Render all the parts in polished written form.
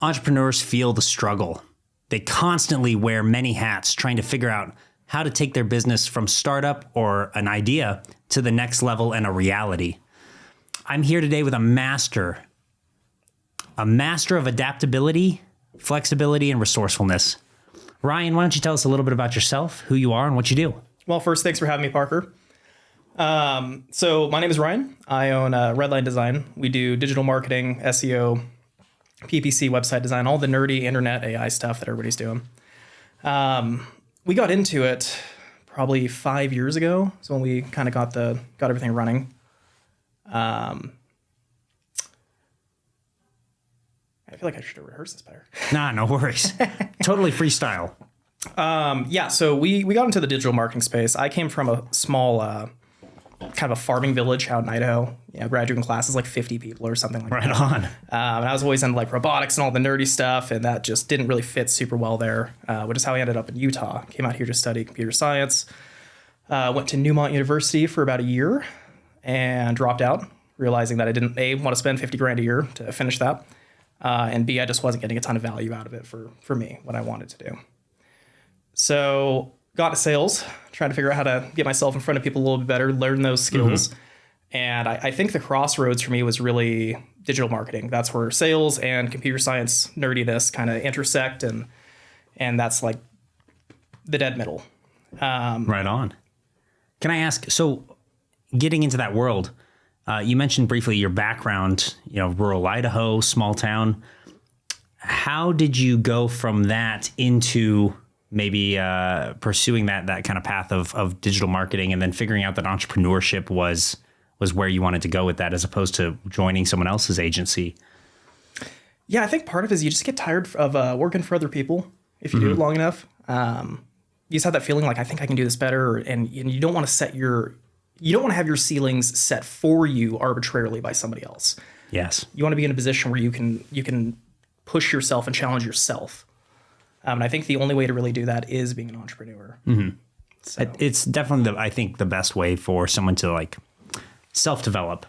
Entrepreneurs feel the struggle. They constantly wear many hats trying to figure out how to take their business from startup or an idea to the next level and a reality. I'm here today with a master of adaptability, flexibility, and resourcefulness. Ryan, why don't you tell us a little bit about yourself, who you are, and what you do? Well, first, thanks for having me, Parker. So my name is Ryan. I own Redline Design. We do digital marketing, SEO, PPC, website design, all the nerdy internet AI stuff that everybody's doing. We got into it probably 5 years ago. So when we kind of got everything running. I feel like I should have rehearsed this better. Nah, no worries. Totally freestyle. So we got into the digital marketing space. I came from a small, kind of a farming village out in Idaho. Graduating classes like 50 people or something like that. Right on. And I was always into like robotics and all the nerdy stuff, and that just didn't really fit super well there, which is how I ended up in Utah. Came out here to study computer science. Went to Newmont University for about a year and dropped out, realizing that I didn't A, want to spend 50 grand a year to finish that. And B, I just wasn't getting a ton of value out of it for me, what I wanted to do. So got to sales, trying to figure out how to get myself in front of people a little bit better, learn those skills. Mm-hmm. And I think the crossroads for me was really digital marketing. That's where sales and computer science nerdiness kind of intersect. And that's like the dead middle. Right on. Can I ask, so getting into that world, you mentioned briefly your background, rural Idaho, small town. How did you go from that into maybe pursuing that kind of path of digital marketing and then figuring out that entrepreneurship was where you wanted to go with that as opposed to joining someone else's agency? Yeah, I think part of it is you just get tired of working for other people if you do it long enough. You just have that feeling like, I think I can do this better. And you don't want to have your ceilings set for you arbitrarily by somebody else. Yes. You want to be in a position where you can push yourself and challenge yourself. And I think the only way to really do that is being an entrepreneur. Mm-hmm. So. It's definitely, I think, the best way for someone to like self-develop.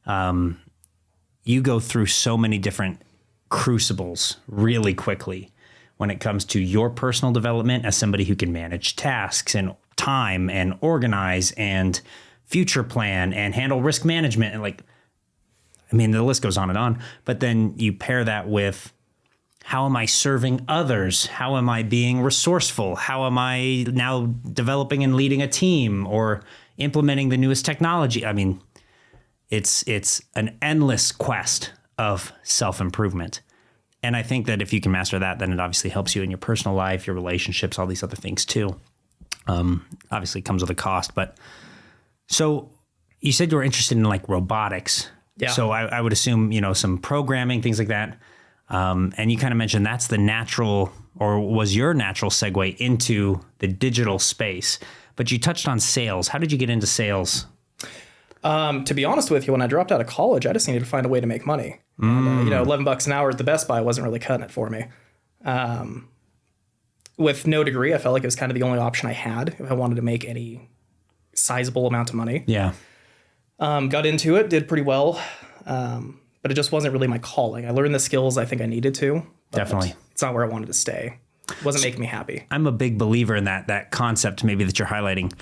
You go through so many different crucibles really quickly when it comes to your personal development as somebody who can manage tasks and time and organize and future plan and handle risk management. And the list goes on and on. But then you pair that with, how am I serving others? How am I being resourceful? How am I now developing and leading a team or implementing the newest technology? It's an endless quest of self-improvement. And I think that if you can master that, then it obviously helps you in your personal life, your relationships, all these other things too. Obviously it comes with a cost, but so you said you were interested in like robotics. Yeah. So I would assume, some programming, things like that. And you kind of mentioned that's the natural, or was your natural segue into the digital space, but you touched on sales. How did you get into sales? To be honest with you, when I dropped out of college, I just needed to find a way to make money. And, $11 an hour at the Best Buy wasn't really cutting it for me. With no degree, I felt like it was kind of the only option I had if I wanted to make any sizable amount of money. Yeah. Got into it, did pretty well. But it just wasn't really my calling. I learned the skills I think I needed to. Definitely. It's not where I wanted to stay. It wasn't making me happy. I'm a big believer in that concept maybe that you're highlighting.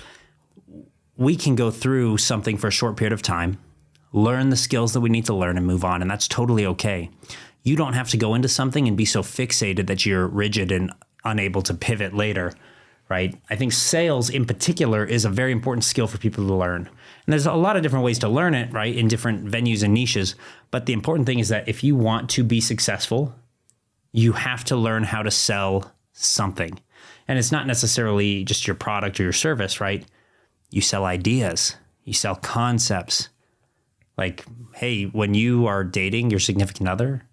We can go through something for a short period of time, learn the skills that we need to learn and move on. And that's totally okay. You don't have to go into something and be so fixated that you're rigid and unable to pivot later, right? I think sales in particular is a very important skill for people to learn. And there's a lot of different ways to learn it, right? In different venues and niches. But the important thing is that if you want to be successful, you have to learn how to sell something. And it's not necessarily just your product or your service, right? You sell ideas, you sell concepts. Like, hey, when you are dating your significant other,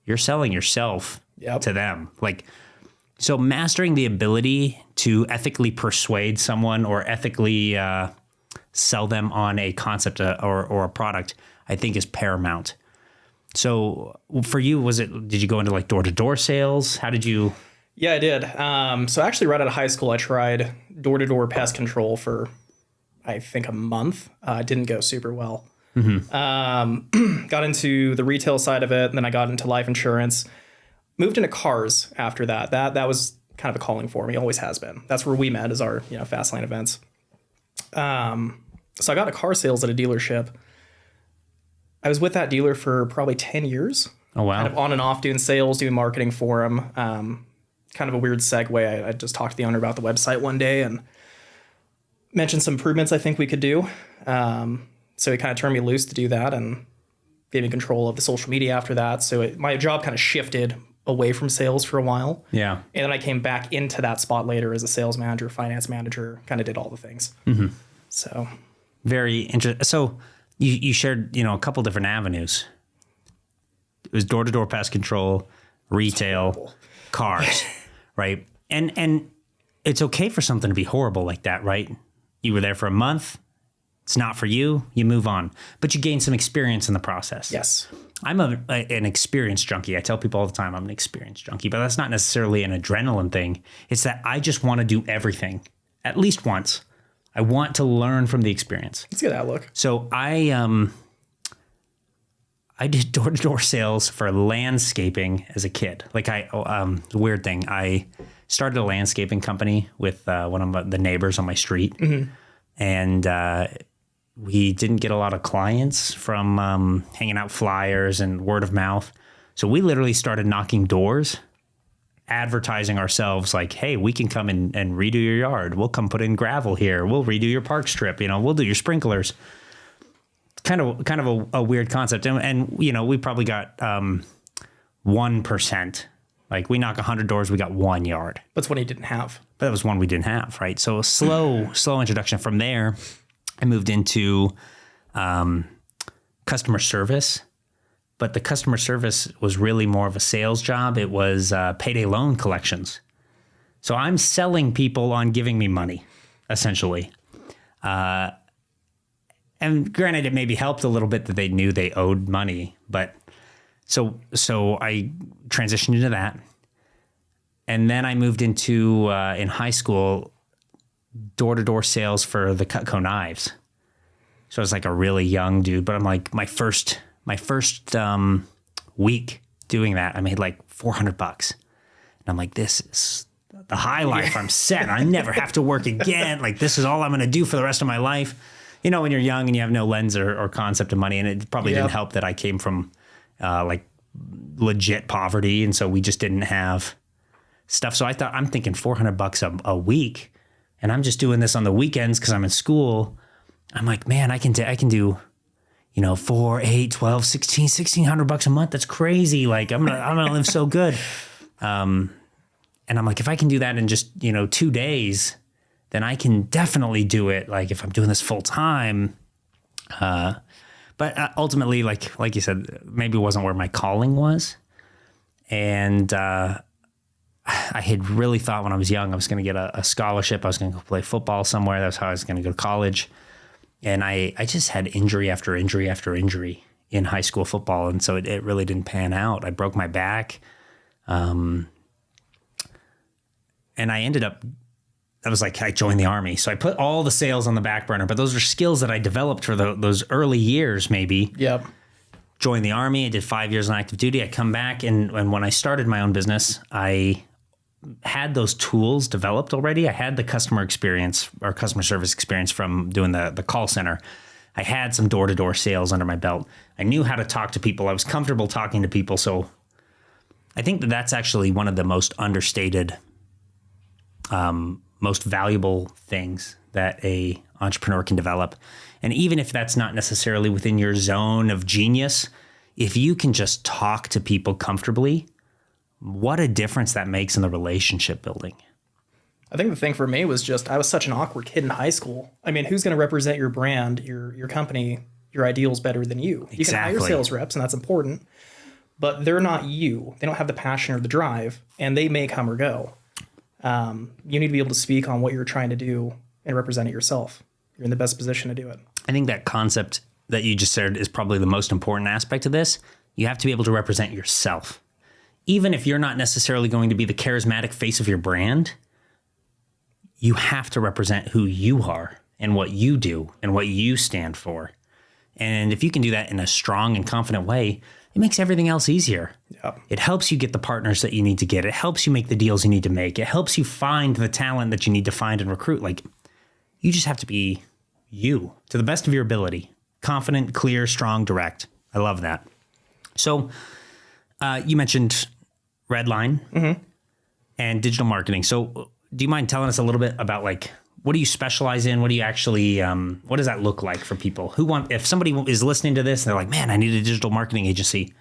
you're selling yourself to them. So mastering the ability to ethically persuade someone or ethically sell them on a concept or a product, I think is paramount. So for you, did you go into like door-to-door sales? How did you? Yeah, I did. So actually right out of high school, I tried door-to-door pest control for, I think, a month. It didn't go super well. Mm-hmm. Got into the retail side of it, and then I got into life insurance. moved into cars after that. That was kind of a calling for me, always has been. That's where we met, as our Fastlane events. So I got a car sales at a dealership. I was with that dealer for probably 10 years. Oh, wow. Kind of on and off doing sales, doing marketing for him. Kind of a weird segue. I just talked to the owner about the website one day and mentioned some improvements I think we could do. So he kind of turned me loose to do that and gave me control of the social media after that. So my job kind of shifted away from sales for a while. Yeah. And then I came back into that spot later as a sales manager, finance manager, kind of did all the things. So very interesting. So you shared, a couple different avenues. It was door-to-door pest control, retail, cars, right? And it's okay for something to be horrible like that, right? You were there for a month. It's not for you. You move on, but you gain some experience in the process. Yes. I'm an experience junkie. I tell people all the time I'm an experience junkie, but that's not necessarily an adrenaline thing. It's that I just want to do everything at least once. I want to learn from the experience. Let's get that look. So I did door-to-door sales for landscaping as a kid. Like the weird thing, I started a landscaping company with one of the neighbors on my street. And we didn't get a lot of clients from hanging out flyers and word of mouth. So we literally started knocking doors, advertising ourselves like, hey, we can come and redo your yard. We'll come put in gravel here. We'll redo your park strip. We'll do your sprinklers. It's kind of a weird concept. And we probably got 1%. Like we knock 100 doors, we got 1 yard. That's one you didn't have. But that was one we didn't have, right? So a slow introduction. From there, I moved into customer service. But the customer service was really more of a sales job. It was payday loan collections. So I'm selling people on giving me money, essentially. And granted, it maybe helped a little bit that they knew they owed money. But so I transitioned into that. And then I moved into, in high school, door-to-door sales for the Cutco knives. So I was like a really young dude, but I'm like my first week doing that, I made like $400. And I'm like, this is the high life. I'm set. I never have to work again. Like this is all I'm going to do for the rest of my life. When you're young and you have no lens or concept of money, and it probably didn't help that I came from like legit poverty. And so we just didn't have stuff. So I'm thinking $400 a week, and I'm just doing this on the weekends because I'm in school. I'm like, man, I can do, 4, 8, 12, 16, $1,600 a month. That's crazy. Like I'm gonna live so good. And I'm like, if I can do that in just, 2 days, then I can definitely do it. Like if I'm doing this full time. But ultimately, like you said, maybe it wasn't where my calling was. And, I had really thought when I was young, I was going to get a scholarship. I was going to go play football somewhere. That's how I was going to go to college. And I just had injury after injury after injury in high school football. And so it really didn't pan out. I broke my back. And I ended up, I joined the Army. So I put all the sales on the back burner, but those are skills that I developed for those early years, maybe. Yep. Joined the Army. I did 5 years on active duty. I come back. And when I started my own business, I had those tools developed already. I had the customer experience or customer service experience from doing the call center. I had some door-to-door sales under my belt. I knew how to talk to people. I was comfortable talking to people. So I think that's actually one of the most understated, most valuable things that a entrepreneur can develop. And even if that's not necessarily within your zone of genius, if you can just talk to people comfortably, what a difference that makes in the relationship building. I think the thing for me was just I was such an awkward kid in high school. I mean, who's going to represent your brand, your company, your ideals better than you? You can hire sales reps, and that's important, but they're not you. They don't have the passion or the drive, and they may come or go. You need to be able to speak on what you're trying to do and represent it yourself. You're in the best position to do it. I think that concept that you just said is probably the most important aspect of this. You have to be able to represent yourself. Even if you're not necessarily going to be the charismatic face of your brand, you have to represent who you are and what you do and what you stand for. And if you can do that in a strong and confident way, it makes everything else easier. Yeah. It helps you get the partners that you need to get. It helps you make the deals you need to make. It helps you find the talent that you need to find and recruit. Like, you just have to be you to the best of your ability. Confident, clear, strong, direct. I love that. So you mentioned Redline and digital marketing. So do you mind telling us a little bit about, like, what do you specialize in? What do you actually, what does that look like for people who want, if somebody is listening to this and they're like, man, I need a digital marketing agency.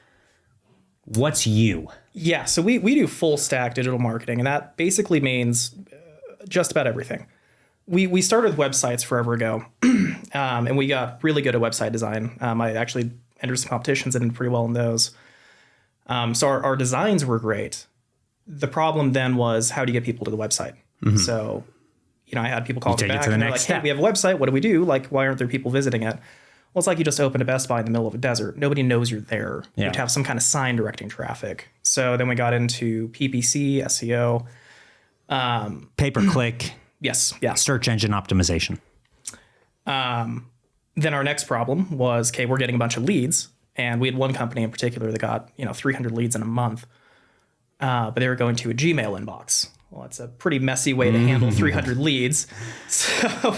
What's you? Yeah. So we do full stack digital marketing, and that basically means just about everything. We started with websites forever ago, and we got really good at website design. I actually entered some competitions and did pretty well in those. So our designs were great. The problem then was, how do you get people to the website? So, I had people call me back and they're like, hey, we have a website. What do we do? Like, why aren't there people visiting it? Well, it's like you just opened a Best Buy in the middle of a desert. Nobody knows you're there. You have to have some kind of sign directing traffic. So then we got into PPC, SEO. Pay-per-click. Yes. Yeah. Search engine optimization. Then our next problem was, okay, we're getting a bunch of leads. And we had one company in particular that got, 300 leads in a month. But they were going to a Gmail inbox. Well, it's a pretty messy way to handle 300 leads. So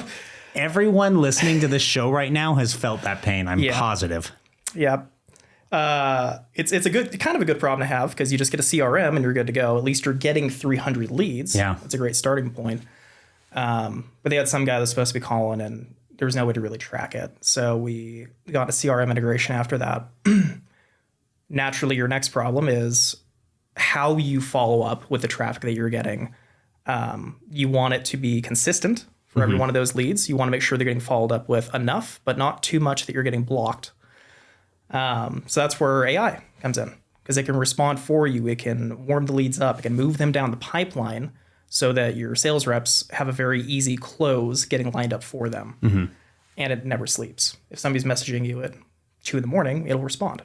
everyone listening to this show right now has felt that pain. I'm positive. Yeah. It's a good problem to have, because you just get a CRM and you're good to go. At least you're getting 300 leads. Yeah. It's a great starting point. But they had some guy that's supposed to be calling, and there was no way to really track it. So we got a CRM integration after that. Naturally, your next problem is how you follow up with the traffic that you're getting. You want it to be consistent for every one of those leads. You want to make sure they're getting followed up with enough, but not too much that you're getting blocked. So that's where AI comes in, because it can respond for you. It can warm the leads up. It can move them down the pipeline so that your sales reps have a very easy close getting lined up for them. And it never sleeps. If somebody's messaging you at 2 a.m, it'll respond.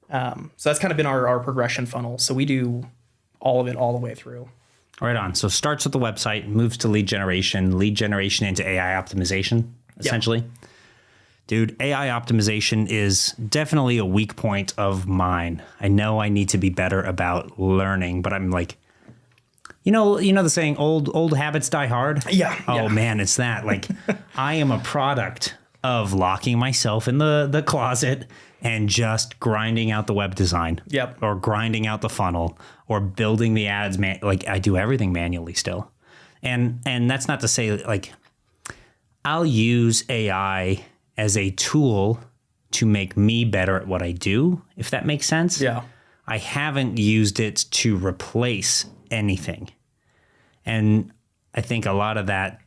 So that's kind of been our progression funnel. So we do all of it all the way through. Right on. So starts with the website, moves to lead generation into AI optimization, essentially. Yep. Dude, AI optimization is definitely a weak point of mine. I know I need to be better about learning, but I'm like, you know the saying, old habits die hard? Yeah. Oh man, it's that. Like, I am a product of locking myself in the closet and just grinding out the web design. Yep. Or grinding out the funnel, or building the ads. Like, I do everything manually still. And that's not to say, like, I'll use AI as a tool to make me better at what I do, if that makes sense. Yeah. I haven't used it to replace anything. And I think a lot of that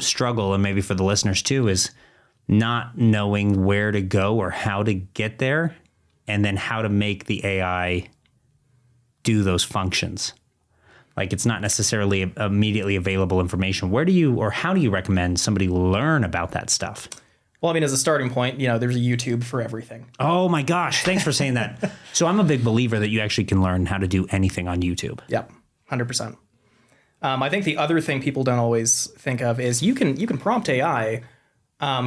struggle, and maybe for the listeners too, is not knowing where to go or how to get there, and then how to make the AI do those functions. Like, it's not necessarily immediately available information. Where do you, or how do you recommend somebody learn about that stuff? Well, I mean, as a starting point, there's a YouTube for everything. Oh my gosh. Thanks for saying that. So I'm a big believer that you actually can learn how to do anything on YouTube. Yep. 100%. I think the other thing people don't always think of is you can prompt AI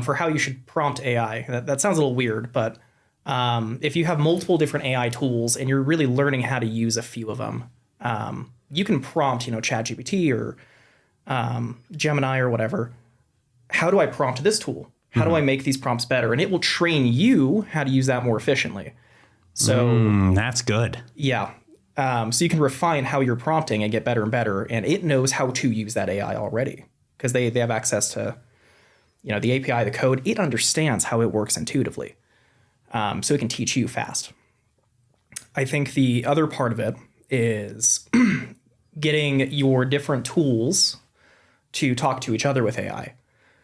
for how you should prompt AI. That sounds a little weird, but if you have multiple different AI tools and you're really learning how to use a few of them, you can prompt, ChatGPT or Gemini or whatever. How do I prompt this tool? How do I make these prompts better? And it will train you how to use that more efficiently. So that's good. Yeah. So you can refine how you're prompting and get better and better. And it knows how to use that AI already, because they have access to, the API, the code. It understands how it works intuitively. So it can teach you fast. I think the other part of it is getting your different tools to talk to each other with AI.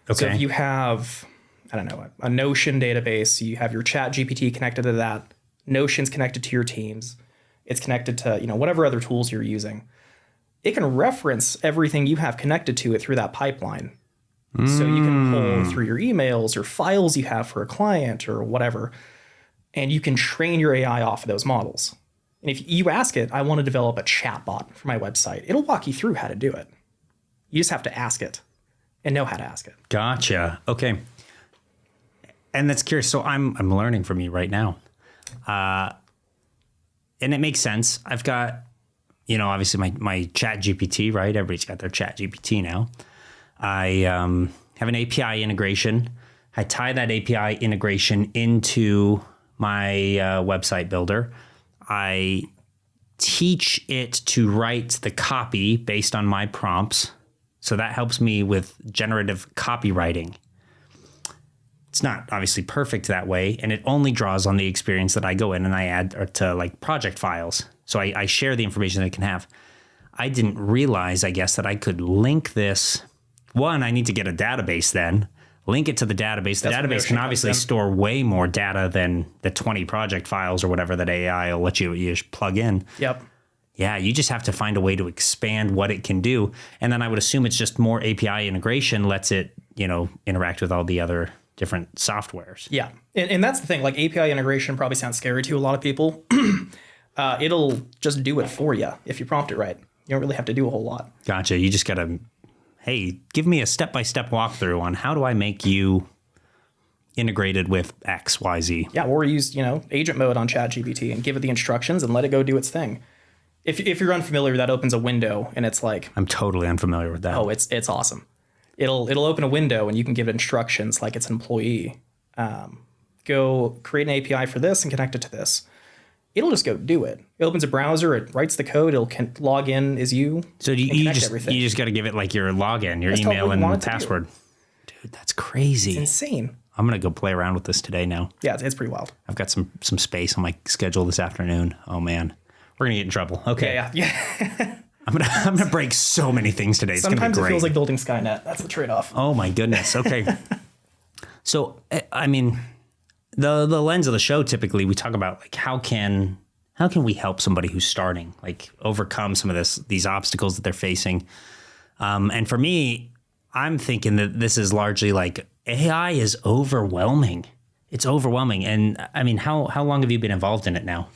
Okay. So if you have, a Notion database, you have your ChatGPT connected to that, Notion's connected to your Teams, it's connected to, whatever other tools you're using. It can reference everything you have connected to it through that pipeline. So you can pull through your emails or files you have for a client or whatever, and you can train your AI off of those models. And if you ask it, I want to develop a chatbot for my website, it'll walk you through how to do it. You just have to ask it and know how to ask it. Gotcha. Okay. And that's curious. So I'm learning from you right now. and it makes sense. I've got, obviously my chat GPT, right? Everybody's got their chat GPT now. I have an API integration. I tie that API integration into my website builder. I teach it to write the copy based on my prompts. So that helps me with generative copywriting. It's not obviously perfect that way, and it only draws on the experience that I go in and I add to like project files. So I share the information that it can have. I didn't realize, I guess, that I could link this. One, I need to get a database then, link it to the database. The database can obviously store way more data than the 20 project files or whatever that AI will let you just plug in. Yep. Yeah, you just have to find a way to expand what it can do. And then I would assume it's just more API integration lets it, interact with all the other different softwares. Yeah. And that's the thing, like API integration probably sounds scary to a lot of people. It'll just do it for you if you prompt it right. You don't really have to do a whole lot. Gotcha. You just got to, hey, give me a step-by-step walkthrough on how do I make you integrated with X, Y, Z. Yeah, or use, agent mode on ChatGPT and give it the instructions and let it go do its thing. If you're unfamiliar, that opens a window and it's like, I'm totally unfamiliar with that. Oh, it's awesome. It'll open a window and you can give it instructions like it's an employee. Go create an API for this and connect it to this. It'll just go do it. It opens a browser, it writes the code, it'll log in as you. So you just got to give it like your login, your email and password. Dude, that's crazy. It's insane. I'm going to go play around with this today now. Yeah, it's pretty wild. I've got some space on my schedule this afternoon. Oh man, we're going to get in trouble. Okay. Yeah. I'm gonna break so many things today. It's Sometimes gonna be great. It feels like building Skynet. That's the trade-off. Oh my goodness. Okay. So I mean, the lens of the show, typically we talk about like how can we help somebody who's starting, like overcome some of these obstacles that they're facing. And for me, I'm thinking that this is largely like AI is overwhelming. It's overwhelming. And I mean, how long have you been involved in it now?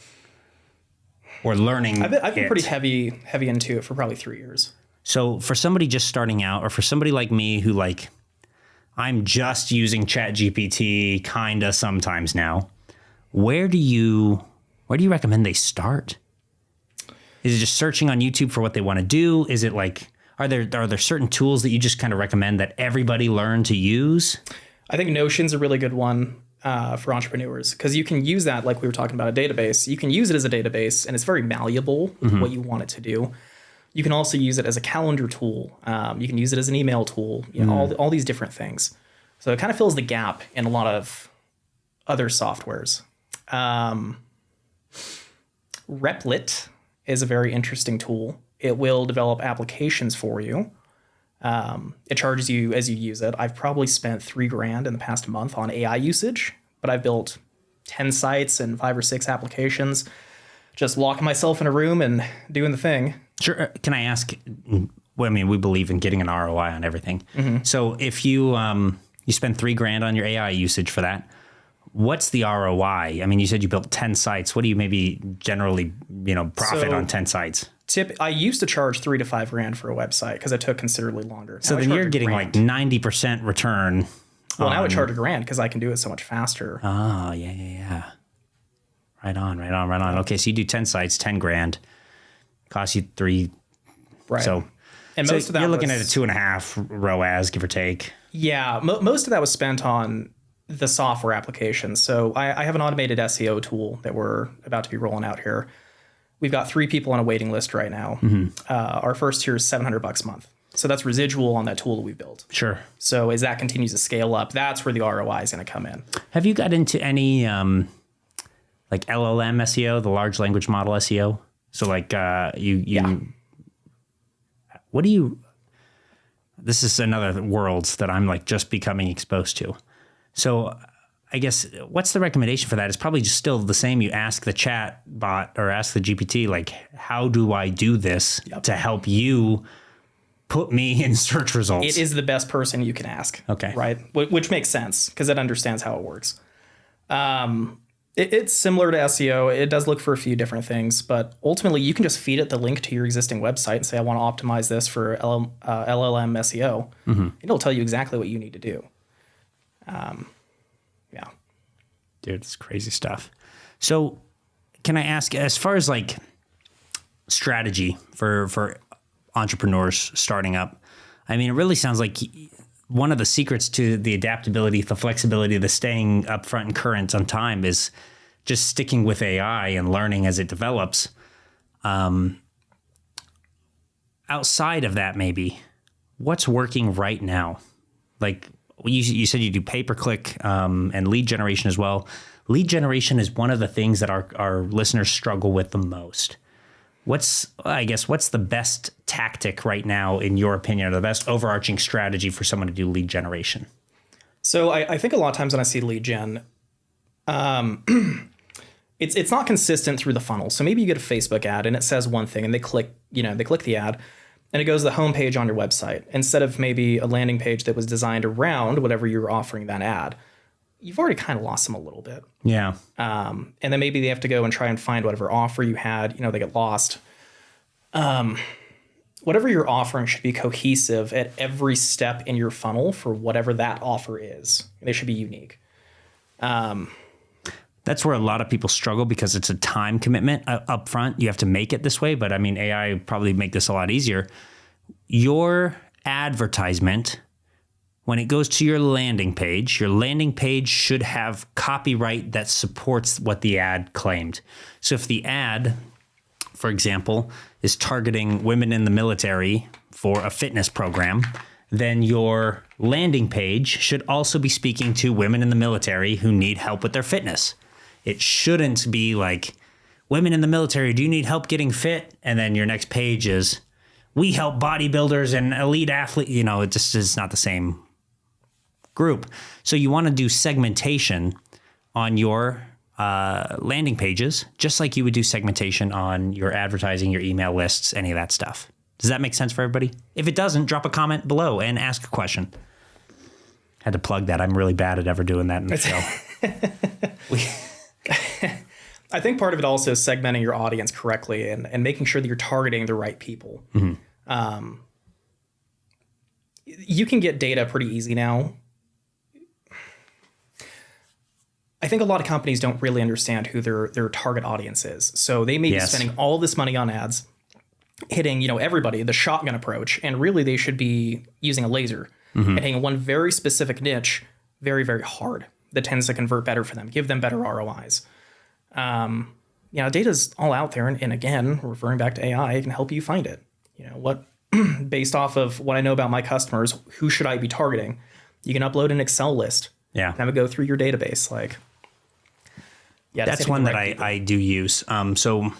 Or learning. I've been pretty heavy into it for probably 3 years. So for somebody just starting out, or for somebody like me who like, I'm just using ChatGPT kinda sometimes now, where do you recommend they start? Is it just searching on YouTube for what they want to do? Is it like, are there certain tools that you just kind of recommend that everybody learn to use? I think Notion's a really good one. For entrepreneurs, because you can use that like we were talking about a database. You can use it as a database and it's very malleable with what you want it to do. You can also use it as a calendar tool. You can use it as an email tool, all these different things. So it kind of fills the gap in a lot of other softwares. Replit is a very interesting tool. It will develop applications for you. It charges you as you use it. I've probably spent $3,000 in the past month on AI usage, but I've built 10 sites and 5 or 6 applications, just locking myself in a room and doing the thing. Sure. Can I ask, well, I mean, we believe in getting an ROI on everything. Mm-hmm. So if you spend $3,000 on your AI usage for that, what's the ROI? I mean, you said you built 10 sites. What do you maybe generally, profit on 10 sites? I used to charge $3,000 to $5,000 for a website because it took considerably longer. So then you're getting like 90% return. Well, now I charge $1,000 because I can do it so much faster. Oh, yeah. Right on. Okay, so you do 10 sites, $10,000, costs you $3,000. Right. So most of that you're looking at a 2.5 ROAS, give or take. Yeah, most of that was spent on the software applications. So I have an automated SEO tool that we're about to be rolling out here. We've got 3 people on a waiting list right now. Mm-hmm. Our first tier is $700 a month. So that's residual on that tool that we built. Sure. So as that continues to scale up, that's where the ROI is going to come in. Have you got into any like LLM SEO, the large language model SEO? So like Yeah. What do you? This is another world that I'm like just becoming exposed to. So I guess what's the recommendation for that? It's probably just still the same. You ask the chat bot or ask the GPT, like, how do I do this to help you put me in search results? It is the best person you can ask. Okay. Right. Which makes sense because it understands how it works. It's similar to SEO. It does look for a few different things, but ultimately you can just feed it the link to your existing website and say, I want to optimize this for LLM SEO. Mm-hmm. It'll tell you exactly what you need to do. Yeah. Dude, it's crazy stuff. So can I ask, as far as like strategy for entrepreneurs starting up, I mean, it really sounds like one of the secrets to the adaptability, the flexibility, the staying up front and current on time is just sticking with AI and learning as it develops. Outside of that, maybe what's working right now? Like you said, you do pay-per-click and lead generation as well. Lead generation is one of the things that our listeners struggle with the most. What's the best tactic right now, in your opinion, or the best overarching strategy for someone to do lead generation? So I think a lot of times when I see lead gen, it's not consistent through the funnel. So maybe you get a Facebook ad and it says one thing and they click the ad and it goes to the homepage on your website instead of maybe a landing page that was designed around whatever you're offering that ad. You've already kind of lost them a little bit. Yeah. And then maybe they have to go and try and find whatever offer you had, they get lost. Whatever you're offering should be cohesive at every step in your funnel for whatever that offer is. They should be unique. That's where a lot of people struggle because it's a time commitment up front. You have to make it this way, but I mean, AI probably make this a lot easier. Your advertisement, when it goes to your landing page should have copyright that supports what the ad claimed. So if the ad, for example, is targeting women in the military for a fitness program, then your landing page should also be speaking to women in the military who need help with their fitness. It shouldn't be like, women in the military, do you need help getting fit? And then your next page is, we help bodybuilders and elite athletes. It just is not the same group. So you want to do segmentation on your landing pages, just like you would do segmentation on your advertising, your email lists, any of that stuff. Does that make sense for everybody? If it doesn't, drop a comment below and ask a question. Had to plug that. I'm really bad at ever doing that in the show. I think part of it also is segmenting your audience correctly and making sure that you're targeting the right people. Mm-hmm. You can get data pretty easy now. I think a lot of companies don't really understand who their target audience is. So they may be spending all this money on ads, hitting, everybody, the shotgun approach, and really they should be using a laser and hitting one very specific niche very, very hard that tends to convert better for them, give them better ROIs. Data's all out there. And again, referring back to AI, it can help you find it. Based off of what I know about my customers, who should I be targeting? You can upload an Excel list. Yeah. And have it go through your database. That's one that I do use. So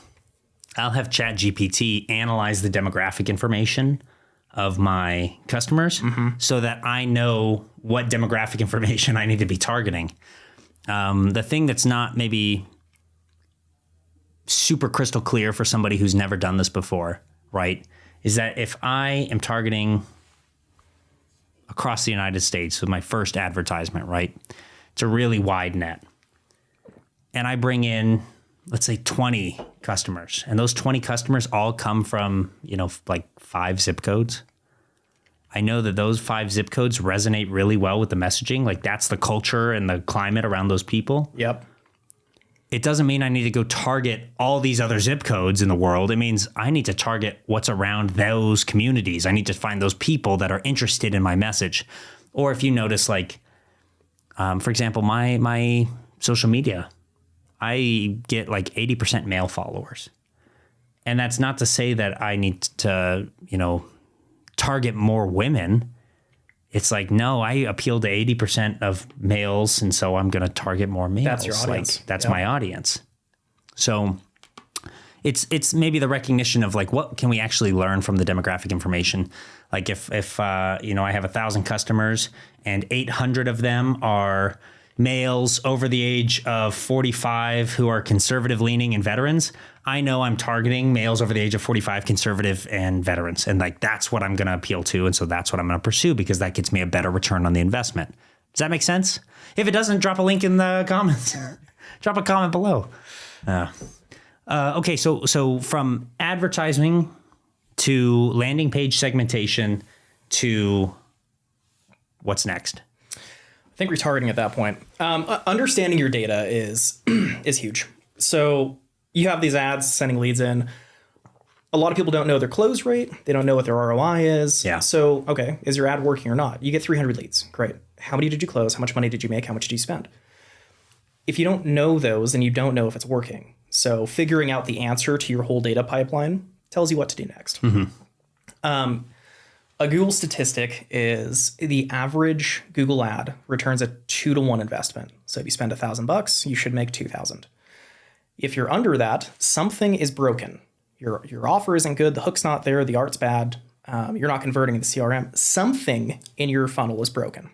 I'll have ChatGPT analyze the demographic information of my customers so that I know what demographic information I need to be targeting. The thing that's not maybe super crystal clear for somebody who's never done this before, right, is that if I am targeting across the United States with my first advertisement, right, it's a really wide net. And I bring in, let's say 20 customers, and those 20 customers all come from, like 5 zip codes. I know that those 5 zip codes resonate really well with the messaging. Like that's the culture and the climate around those people. Yep. It doesn't mean I need to go target all these other zip codes in the world. It means I need to target what's around those communities. I need to find those people that are interested in my message. Or if you notice, like, for example, my social media, I get like 80% male followers. And that's not to say that I need to, target more women. It's like, no, I appeal to 80% of males. And so I'm going to target more males. That's your audience. That's my audience. So it's maybe the recognition of like, what can we actually learn from the demographic information? Like if I have 1,000 customers and 800 of them are males over the age of 45 who are conservative leaning and veterans, I know I'm targeting males over the age of 45, conservative and veterans. And like, that's what I'm going to appeal to. And so that's what I'm going to pursue because that gets me a better return on the investment. Does that make sense? If it doesn't, drop a link in the comments. Drop a comment below. Okay. So from advertising to landing page segmentation to what's next? I think retargeting at that point. Understanding your data is huge. So you have these ads sending leads in. A lot of people don't know their close rate. They don't know what their ROI is. Yeah. So, okay, is your ad working or not? You get 300 leads. Great. How many did you close? How much money did you make? How much did you spend? If you don't know those, then you don't know if it's working. So figuring out the answer to your whole data pipeline tells you what to do next. A Google statistic is the average Google ad returns a 2-to-1 investment. So if you spend $1,000, you should make 2,000. If you're under that, something is broken. Your offer isn't good, the hook's not there, the art's bad, you're not converting the CRM. Something in your funnel is broken.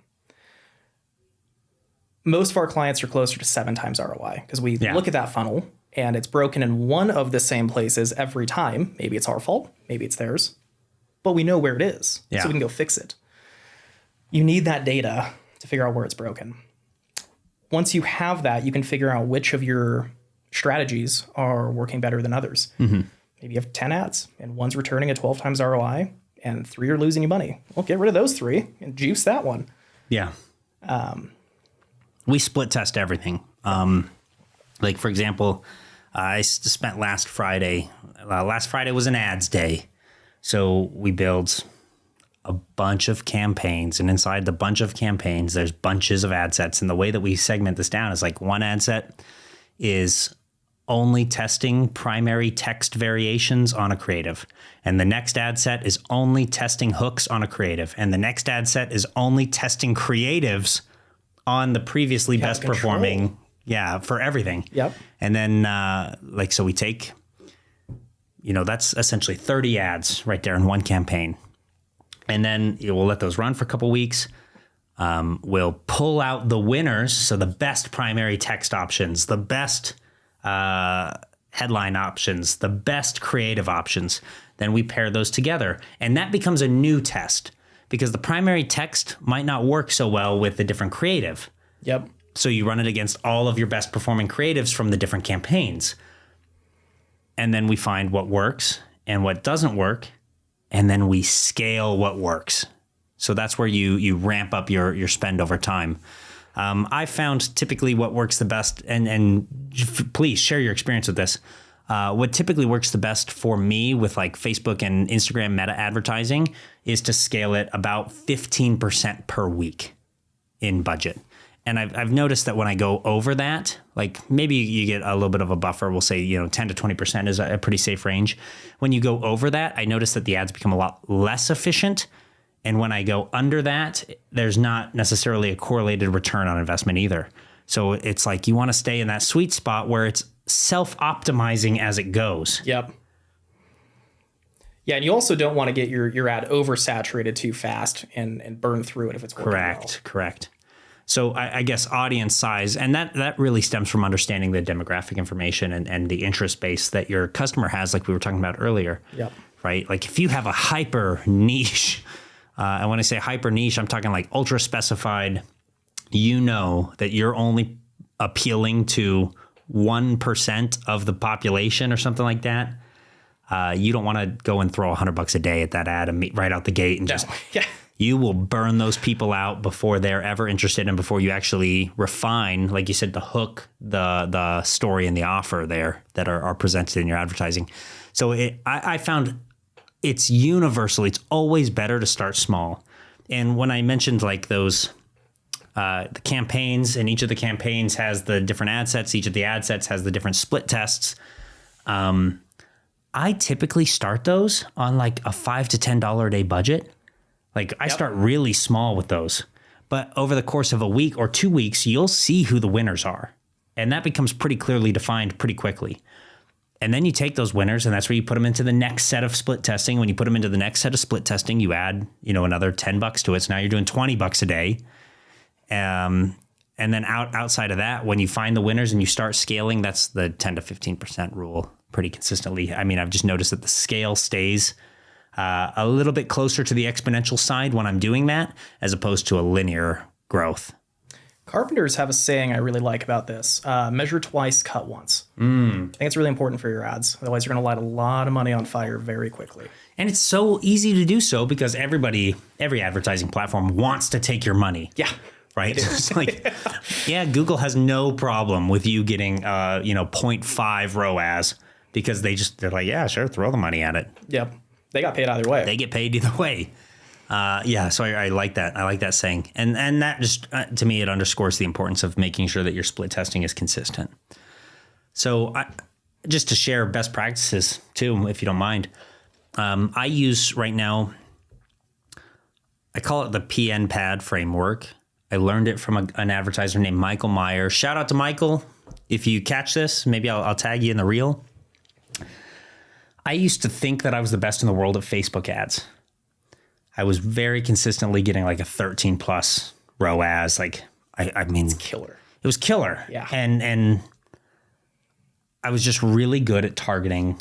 Most of our clients are closer to 7 times ROI because we look at that funnel and it's broken in one of the same places every time. Maybe it's our fault, maybe it's theirs, but we know where it is, so we can go fix it. You need that data to figure out where it's broken. Once you have that, you can figure out which of your strategies are working better than others. Maybe you have 10 ads and one's returning a 12 times ROI and 3 are losing you money. Well, get rid of those 3 and juice that one. Yeah. We split test everything. Like, for example, I spent last Friday was an ads day. So we built a bunch of campaigns, and inside the bunch of campaigns, there's bunches of ad sets. And the way that we segment this down is like one ad set is only testing primary text variations on a creative. And the next ad set is only testing hooks on a creative. And the next ad set is only testing creatives on the previously best performing. Yeah, for everything. Yep. And then so we take, that's essentially 30 ads right there in one campaign. And then we'll let those run for a couple weeks. We'll pull out the winners. So the best primary text options, the best headline options, the best creative options. Then we pair those together. And that becomes a new test because the primary text might not work so well with the different creative. Yep. So you run it against all of your best performing creatives from the different campaigns. And then we find what works and what doesn't work. And then we scale what works. So that's where you ramp up your spend over time. I found typically what works the best, and please share your experience with this. What typically works the best for me with like Facebook and Instagram meta advertising is to scale it about 15% per week in budget. And I've noticed that when I go over that, like maybe you get a little bit of a buffer, we'll say, 10 to 20% is a pretty safe range. When you go over that, I notice that the ads become a lot less efficient. And when I go under that, there's not necessarily a correlated return on investment either. So it's like you want to stay in that sweet spot where it's self-optimizing as it goes. Yep. Yeah, and you also don't want to get your ad oversaturated too fast and burn through it if it's working well. Correct. So I guess audience size, and that really stems from understanding the demographic information and the interest base that your customer has, like we were talking about earlier. Yep. Right? Like if you have a hyper niche, and when I say hyper niche, I'm talking like ultra specified, that you're only appealing to 1% of the population or something like that. You don't want to go and throw $100 a day at that ad and right out the gate and just... Yeah. You will burn those people out before they're ever interested and before you actually refine, like you said, the hook, the story and the offer there that are presented in your advertising. So I found it's universal. It's always better to start small. And when I mentioned like those the campaigns, and each of the campaigns has the different ad sets, each of the ad sets has the different split tests. I typically start those on like a $5 to $10 a day budget. Like I start really small with those, but over the course of a week or 2 weeks, you'll see who the winners are. And that becomes pretty clearly defined pretty quickly. And then you take those winners and that's where you put them into the next set of split testing. When you put them into the next set of split testing, you add, another $10 to it. So now you're doing $20 a day. And then outside of that, when you find the winners and you start scaling, that's the 10 to 15% rule pretty consistently. I mean, I've just noticed that the scale stays a little bit closer to the exponential side when I'm doing that, as opposed to a linear growth. Carpenters have a saying I really like about this. Measure twice, cut once. I think it's really important for your ads. Otherwise, you're going to light a lot of money on fire very quickly. And it's so easy to do so because every advertising platform wants to take your money. Yeah. right? It's like, yeah, Google has no problem with you getting, 0.5 ROAS because they're like, yeah, sure, throw the money at it. Yep. They got paid either way. They get paid either way. So I like that. I like that saying. And that just, to me, it underscores the importance of making sure that your split testing is consistent. So just to share best practices too, if you don't mind, I use right now, I call it the PN pad framework. I learned it from an advertiser named Michael Meyer. Shout out to Michael. If you catch this, maybe I'll tag you in the reel. I used to think that I was the best in the world at Facebook ads. I was very consistently getting like a 13 plus ROAS. Like, I mean, it's killer. It was killer. Yeah. And I was just really good at targeting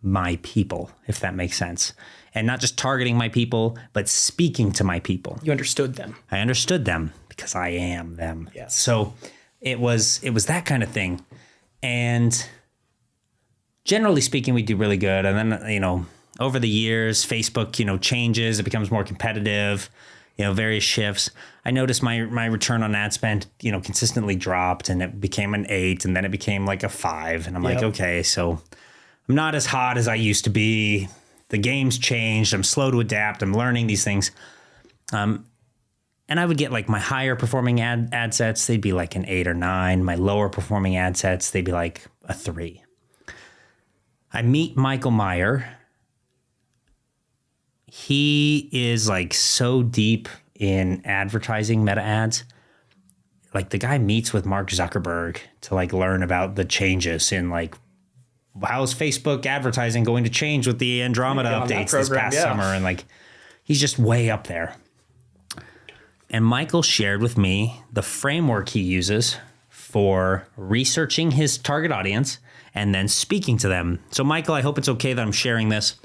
my people, if that makes sense. And not just targeting my people, but speaking to my people. You understood them. I understood them because I am them. Yes. So it was that kind of thing. And generally speaking, we do really good. And then, over the years, Facebook, changes. It becomes more competitive, various shifts. I noticed my return on ad spend, consistently dropped, and it became an 8, and then it became like a 5. And I'm like, okay, so I'm not as hot as I used to be. The game's changed. I'm slow to adapt. I'm learning these things. And I would get like my higher performing ad sets, they'd be like an 8 or 9. My lower performing ad sets, they'd be like a 3. I meet Michael Meyer. He is like so deep in advertising meta ads. Like the guy meets with Mark Zuckerberg to like learn about the changes in like, how's Facebook advertising going to change with the Andromeda updates this past summer? And like, he's just way up there. And Michael shared with me the framework he uses for researching his target audience and then speaking to them. So Michael, I hope it's okay that I'm sharing this.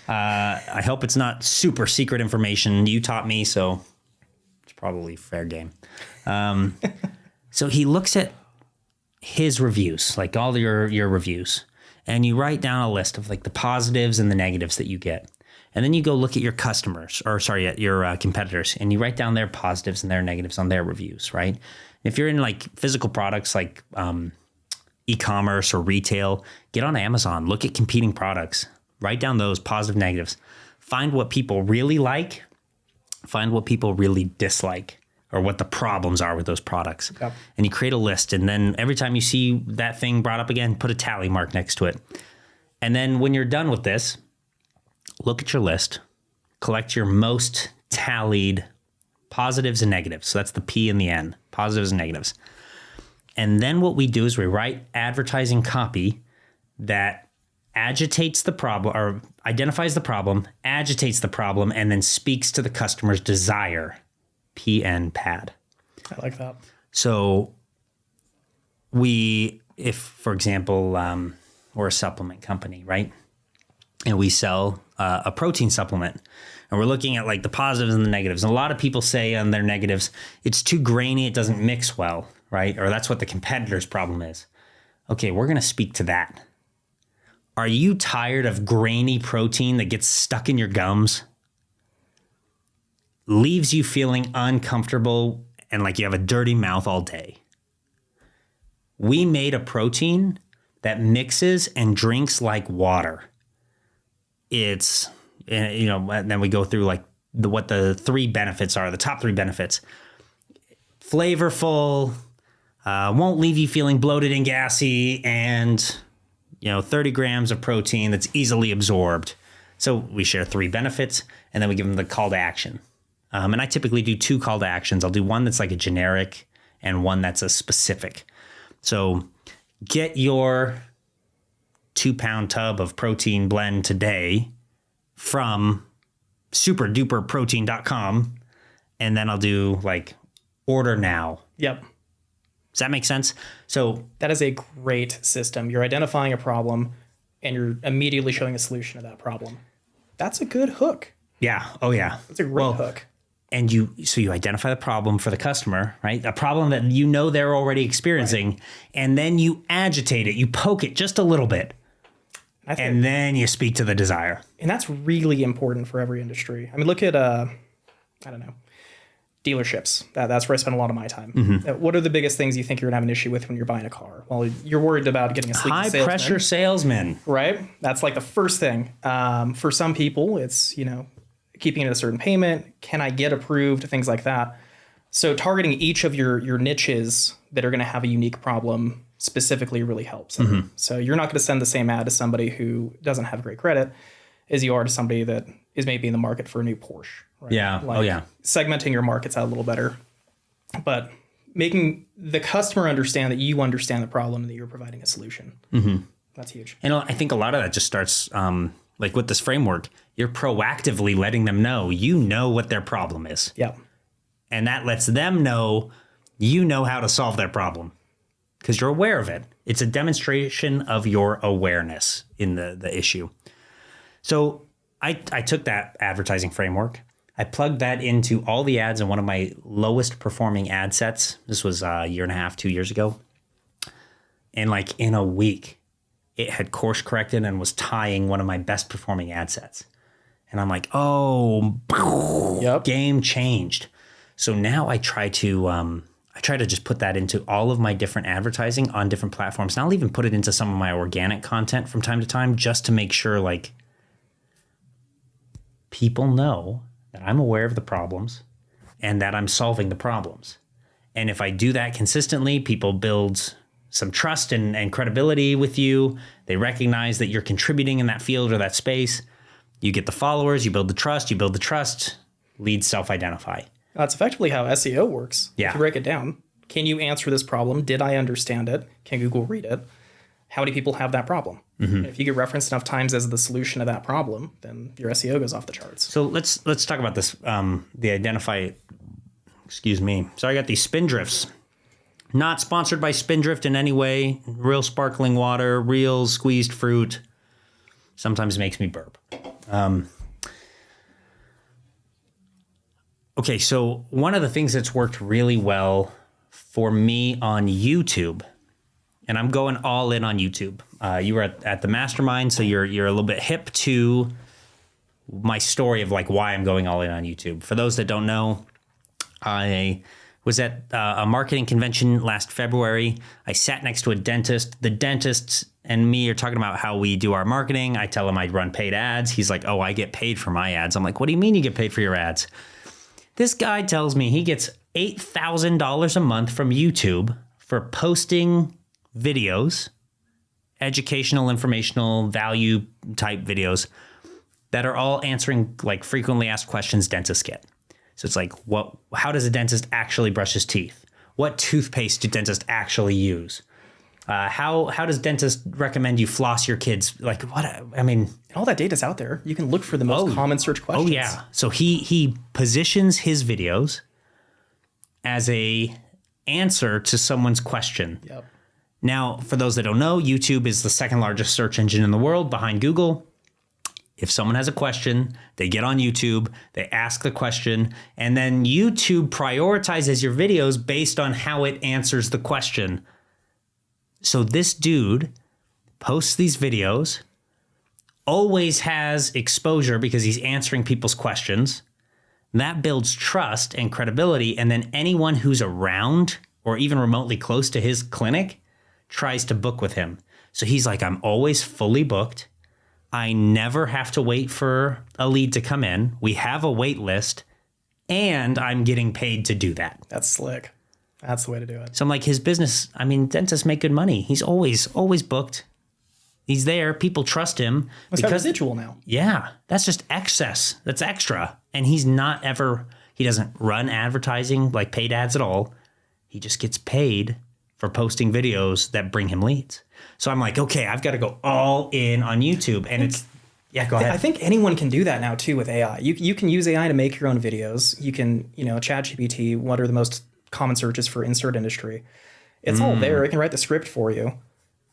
I hope it's not super secret information. You taught me, so it's probably fair game. So he looks at his reviews, like all your reviews, and you write down a list of like the positives and the negatives that you get. And then you go look at your at your competitors, and you write down their positives and their negatives on their reviews, right? If you're in like physical products like e-commerce or retail, get on Amazon, look at competing products, write down those positive, negatives, find what people really like, find what people really dislike, or what the problems are with those products. Yep. And you create a list. And then every time you see that thing brought up again, put a tally mark next to it. And then when you're done with this, look at your list, collect your most tallied positives and negatives. So that's the P and the N, positives and negatives. And then what we do is we write advertising copy that agitates the problem or identifies the problem, agitates the problem, and then speaks to the customer's desire. PN pad. I like that. So if for example, we're a supplement company, right? And we sell a protein supplement, and we're looking at like the positives and the negatives. And a lot of people say on their negatives, it's too grainy, it doesn't mix well, right? Or that's what the competitor's problem is. Okay, we're going to speak to that. Are you tired of grainy protein that gets stuck in your gums? Leaves you feeling uncomfortable and like you have a dirty mouth all day. We made a protein that mixes and drinks like water. It's, and then we go through like what the 3 benefits are, the top 3 benefits. Flavorful, won't leave you feeling bloated and gassy, and 30 grams of protein that's easily absorbed. So we share 3 benefits, and then we give them the call to action. And I typically do 2 call to actions. I'll do one that's like a generic and one that's a specific. So get your 2-pound tub of protein blend today from superduperprotein.com. And then I'll do like order now. Yep. Does that make sense? So that is a great system. You're identifying a problem and you're immediately showing a solution to that problem. That's a good hook. Yeah. Oh yeah. That's a great hook. And you identify the problem for the customer, right? A problem that they're already experiencing, right. And then you agitate it, you poke it just a little bit, and then you speak to the desire. And that's really important for every industry. I mean, look at, dealerships. That's where I spend a lot of my time. What are the biggest things you think you're gonna have an issue with when you're buying a car? Well, you're worried about getting a sleazy High salesman, pressure salesman. right? That's like the first thing. For some people, it's, keeping it at a certain payment. Can I get approved? Things like that. So targeting each of your niches that are going to have a unique problem specifically really helps. So you're not going to send the same ad to somebody who doesn't have great credit as you are to somebody that is maybe in the market for a new Porsche. Right? Yeah. Segmenting your markets out a little better, but making the customer understand that you understand the problem and that you're providing a solution. That's huge. And I think a lot of that just starts like with this framework. You're proactively letting them know what their problem is. Yeah. And that lets them know how to solve their problem because you're aware of it. It's a demonstration of your awareness in the issue. So I took that advertising framework. I plugged that into all the ads in one of my lowest performing ad sets. This was a year and a half, 2 years ago. And like in a week, it had course corrected and was tying one of my best performing ad sets. And I'm like, game changed. So now I try to just put that into all of my different advertising on different platforms. And I'll even put it into some of my organic content from time to time just to make sure like people know that I'm aware of the problems and that I'm solving the problems. And if I do that consistently, people build some trust and credibility with you. They recognize that you're contributing in that field or that space. You get the followers, you build the trust, leads self-identify. That's effectively how SEO works. Yeah. If you break it down, can you answer this problem? Did I understand it? Can Google read it? How many people have that problem? If you get referenced enough times as the solution to that problem, then your SEO goes off the charts. So let's talk about this. The identify, excuse me. So I got these Spindrifts. Not sponsored by Spindrift in any way. Real sparkling water, real squeezed fruit. Sometimes makes me burp. Okay, so one of the things that's worked really well for me on YouTube, and I'm going all in on YouTube. You were at the mastermind, so you're a little bit hip to my story of like why I'm going all in on YouTube. For those that don't know, I was at a marketing convention last February. I sat next to a dentist. The dentist and me are talking about how we do our marketing. I tell him I run paid ads. He's like, oh, I get paid for my ads. I'm like, what do you mean you get paid for your ads? This guy tells me he gets $8,000 a month from YouTube for posting videos, educational, informational, value type videos that are all answering like frequently asked questions dentists get. So it's like, how does a dentist actually brush his teeth? What toothpaste do dentists actually use? How does dentist recommend you floss your kids? Like what? I mean, all that data's out there. You can look for the most common search questions. Oh yeah. So he positions his videos as a answer to someone's question. Yep. Now, for those that don't know, YouTube is the second largest search engine in the world behind Google. If someone has a question, they get on YouTube, they ask the question, and then YouTube prioritizes your videos based on how it answers the question. So this dude posts these videos, always has exposure because he's answering people's questions. That builds trust and credibility. And then anyone who's around or even remotely close to his clinic tries to book with him. So he's like, I'm always fully booked. I never have to wait for a lead to come in. We have a wait list and I'm getting paid to do that. That's slick. That's the way to do it. So I'm like, his business, I mean, dentists make good money. He's always booked. He's there. People trust him. It's got residual now. Yeah, that's just excess. That's extra. And he doesn't run advertising, like paid ads at all. He just gets paid for posting videos that bring him leads. So I'm like, okay, I've got to go all in on YouTube. And go ahead. I think anyone can do that now too with AI. You can use AI to make your own videos. You can, ChatGPT, what are the most common searches for insert industry? It's all there. It can write the script for you.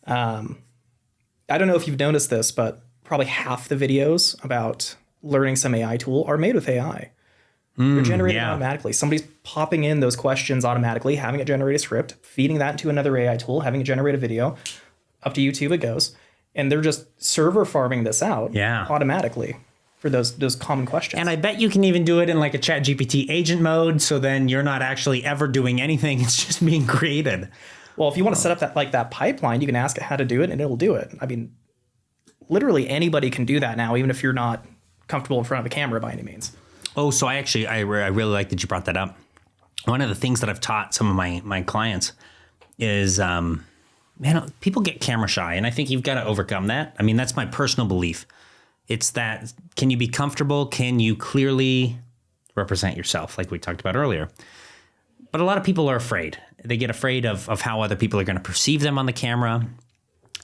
I don't know if you've noticed this, but probably half the videos about learning some AI tool are made with AI. They're generated automatically. Somebody's popping in those questions automatically, having it generate a script, feeding that into another AI tool, having it generate a video. Up to YouTube it goes. And they're just server farming this out automatically for those common questions. And I bet you can even do it in like a ChatGPT agent mode. So then you're not actually ever doing anything. It's just being created. Well, if you want to set up that pipeline, you can ask it how to do it and it'll do it. I mean, literally anybody can do that now, even if you're not comfortable in front of a camera by any means. Oh, so I really like that you brought that up. One of the things that I've taught some of my clients is, people get camera shy, and I think you've got to overcome that. I mean, that's my personal belief. It's that, can you be comfortable? Can you clearly represent yourself, like we talked about earlier? But a lot of people are afraid. They get afraid of how other people are going to perceive them on the camera.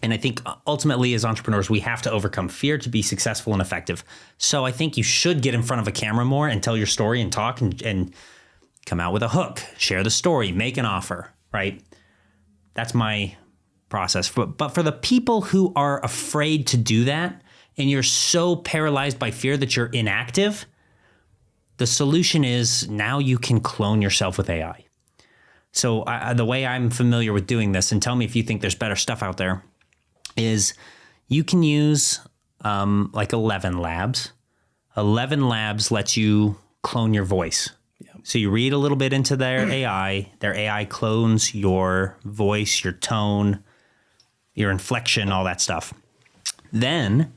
And I think ultimately as entrepreneurs, we have to overcome fear to be successful and effective. So I think you should get in front of a camera more and tell your story and talk and come out with a hook, share the story, make an offer, right? That's my process. But for the people who are afraid to do that, and you're so paralyzed by fear that you're inactive, the solution is now you can clone yourself with AI. So the way I'm familiar with doing this, and tell me if you think there's better stuff out there, is you can use like 11 Labs. 11 Labs lets you clone your voice. Yep. So you read a little bit into their AI clones your voice, your tone, your inflection, all that stuff. Then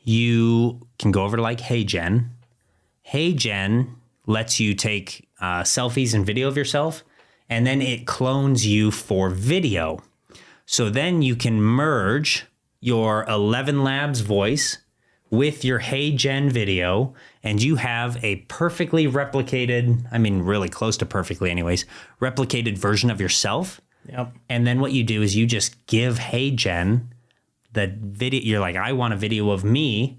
you can go over to like HeyGen. HeyGen lets you take selfies and video of yourself, and then it clones you for video. So then you can merge your 11 Labs voice with your HeyGen video, and you have a perfectly replicated, I mean, really close to perfectly anyways, replicated version of yourself. Yep. And then what you do is you just give HeyGen the video. You're like, I want a video of me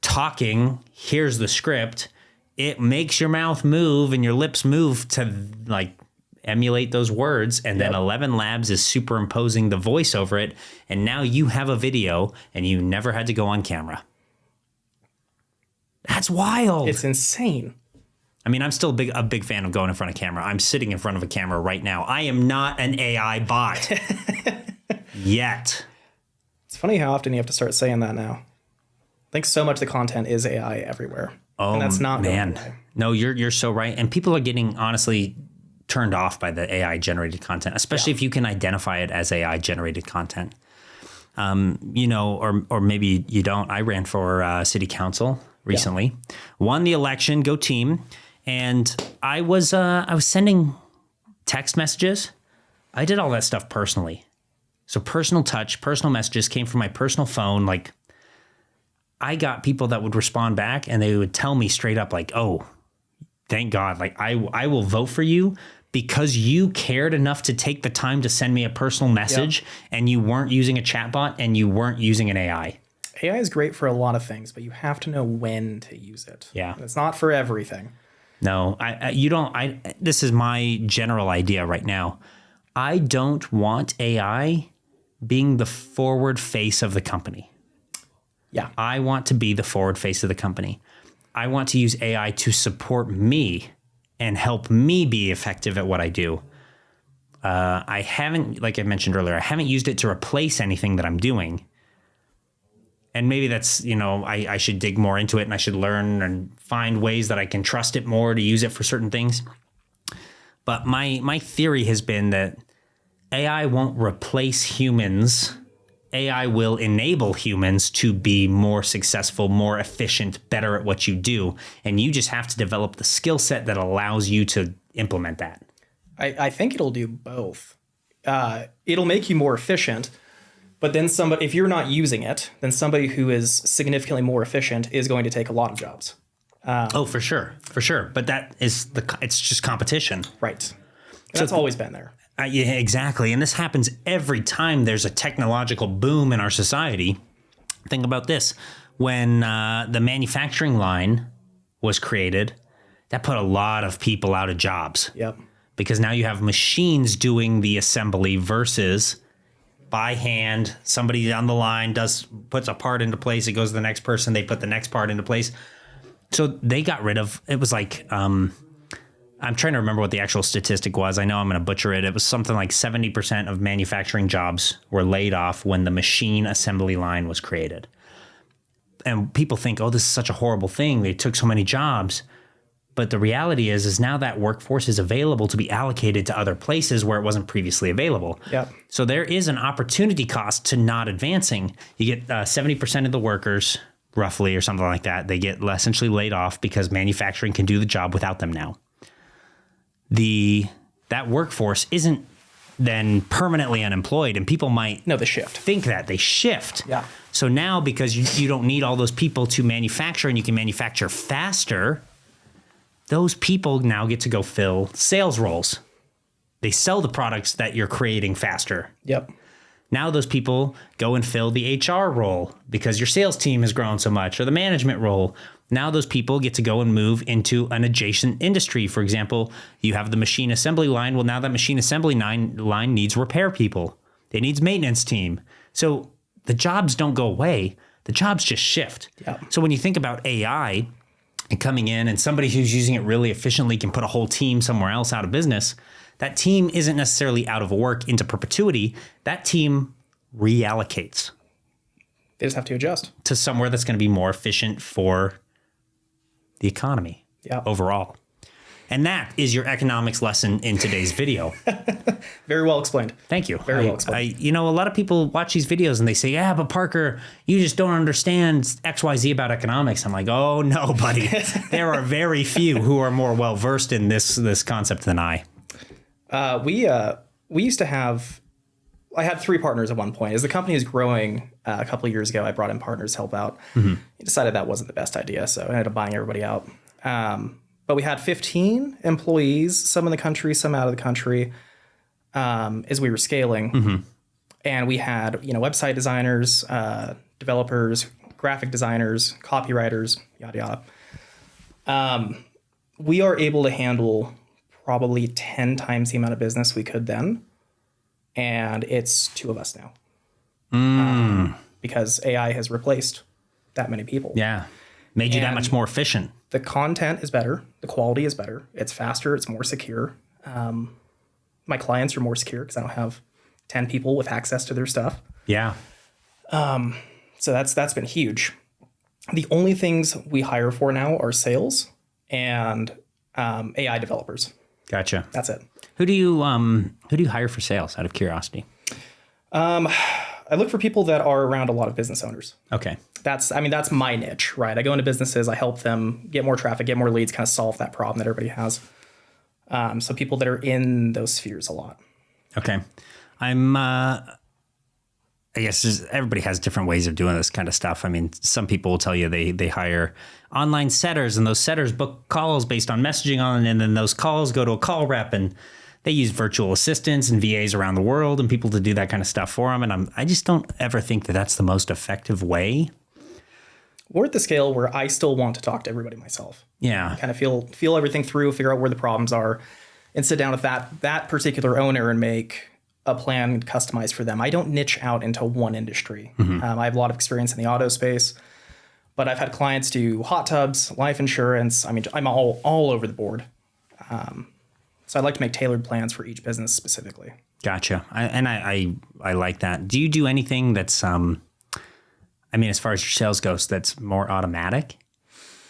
talking. Here's the script. It makes your mouth move and your lips move to like emulate those words. And then 11 Labs is superimposing the voice over it. And now you have a video and you never had to go on camera. That's wild. It's insane. I mean, I'm still a big fan of going in front of camera. I'm sitting in front of a camera right now. I am not an AI bot yet. It's funny how often you have to start saying that now. I think so much of the content is AI everywhere. Oh, and that's not man. No, you're so right. And people are getting honestly turned off by the AI generated content, especially if you can identify it as AI generated content. Or maybe you don't. I ran for city council recently, won the election, go team. And I was sending text messages. I did all that stuff personally. So personal touch, personal messages came from my personal phone. Like I got people that would respond back and they would tell me straight up like, oh, thank God. Like I will vote for you because you cared enough to take the time to send me a personal message and you weren't using a chatbot and you weren't using an AI. AI is great for a lot of things, but you have to know when to use it. Yeah. It's not for everything. No, you don't. This is my general idea right now. I don't want AI being the forward face of the company. Yeah. I want to be the forward face of the company. I want to use AI to support me and help me be effective at what I do. I haven't, like I mentioned earlier, I haven't used it to replace anything that I'm doing. And maybe that's, I should dig more into it and I should learn and find ways that I can trust it more to use it for certain things. But my theory has been that AI won't replace humans. AI will enable humans to be more successful, more efficient, better at what you do. And you just have to develop the skill set that allows you to implement that. I think it'll do both. It'll make you more efficient. But then if you're not using it, then somebody who is significantly more efficient is going to take a lot of jobs. For sure. But it's just competition. Right. That's always been there. Yeah, exactly. And this happens every time there's a technological boom in our society. Think about this. When the manufacturing line was created, that put a lot of people out of jobs. Yep. Because now you have machines doing the assembly versus by hand, somebody on the line puts a part into place, it goes to the next person, they put the next part into place. So they got rid of, it was like, I'm trying to remember what the actual statistic was. I know I'm going to butcher it. It was something like 70% of manufacturing jobs were laid off when the machine assembly line was created. and people think, oh, this is such a horrible thing. They took so many jobs. But the reality is now that workforce is available to be allocated to other places where it wasn't previously available. Yep. So there is an opportunity cost to not advancing. You get 70% of the workers, roughly, or something like that. They get essentially laid off because manufacturing can do the job without them now. That workforce isn't then permanently unemployed, and people might No, the shift. think that they shift. Yeah. So now, because you don't need all those people to manufacture, and you can manufacture faster, those people now get to go fill sales roles. They sell the products that you're creating faster. Yep. Now those people go and fill the HR role because your sales team has grown so much, or the management role. Now those people get to go and move into an adjacent industry. For example, you have the machine assembly line. Well, now that machine assembly line needs repair people. It needs maintenance team. So the jobs don't go away. The jobs just shift. Yeah. So when you think about AI and coming in, and somebody who's using it really efficiently can put a whole team somewhere else out of business, that team isn't necessarily out of work into perpetuity. That team reallocates They just have to adjust. to somewhere that's going to be more efficient for the economy overall. And that is your economics lesson in today's video. Very well explained. Thank you. Very well explained. A lot of people watch these videos and they say, yeah, but Parker, you just don't understand XYZ about economics. I'm like, oh, no, buddy. There are very few who are more well-versed in this concept than I. We used to have, I had 3 partners at one point. As the company is growing a couple of years ago, I brought in partners to help out. I decided that wasn't the best idea, so I ended up buying everybody out. But we had 15 employees, some in the country, some out of the country, as we were scaling. And we had, website designers, developers, graphic designers, copywriters, yada, yada. We are able to handle probably 10 times the amount of business we could then. And it's 2 of us now. Because AI has replaced that many people. Yeah. Made you that much more efficient. The content is better. The quality is better. It's faster. It's more secure. My clients are more secure because I don't have 10 people with access to their stuff. Yeah. So that's been huge. The only things we hire for now are sales and AI developers. Gotcha. That's it. Who do you hire for sales, out of curiosity? I look for people that are around a lot of business owners. Okay. That's my niche, right? I go into businesses, I help them get more traffic, get more leads, kind of solve that problem that everybody has. So people that are in those spheres a lot. Okay. I guess everybody has different ways of doing this kind of stuff. I mean, some people will tell you they hire online setters, and those setters book calls based on messaging on, and then those calls go to a call rep, and they use virtual assistants and VAs around the world and people to do that kind of stuff for them. And I just don't ever think that that's the most effective way. We're at the scale where I still want to talk to everybody myself. Yeah. Kind of feel everything through, figure out where the problems are, and sit down with that particular owner and make a plan customized for them. I don't niche out into one industry. I have a lot of experience in the auto space, but I've had clients do hot tubs, life insurance. I mean, I'm all over the board. So I'd like to make tailored plans for each business specifically. Gotcha. I like that. Do you do anything that's, as far as your sales goes, that's more automatic?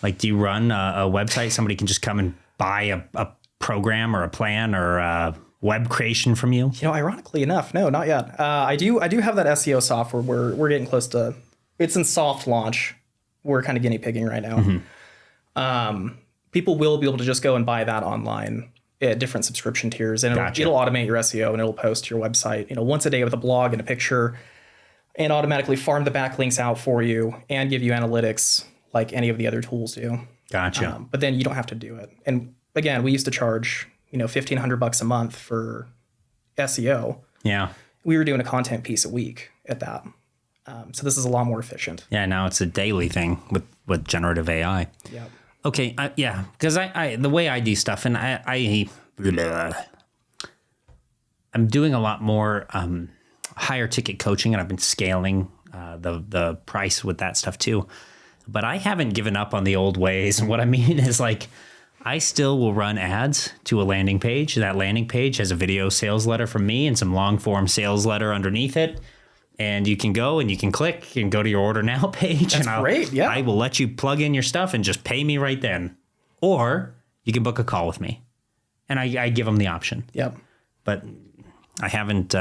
Like, do you run a website? Somebody can just come and buy a program or a plan or a web creation from you? Ironically enough, no, not yet. I do have that SEO software. We're getting close to, it's in soft launch. We're kind of guinea pigging right now. People will be able to just go and buy that online at different subscription tiers, and it'll automate your SEO, and it'll post to your website, once a day with a blog and a picture, and automatically farm the backlinks out for you and give you analytics like any of the other tools do. Gotcha. But then you don't have to do it. And again, we used to charge, $1,500 a month for SEO. Yeah. We were doing a content piece a week at that. So this is a lot more efficient. Yeah. Now it's a daily thing with generative AI. Yeah. Okay, because I the way I do stuff, and I'm doing a lot more higher ticket coaching, and I've been scaling the price with that stuff too. But I haven't given up on the old ways, and what I mean is I still will run ads to a landing page. That landing page has a video sales letter from me and some long form sales letter underneath it. And you can go and you can click and go to your order now page. That's great. Yeah. I will let you plug in your stuff and just pay me right then. Or you can book a call with me. And I give them the option. Yep. But I haven't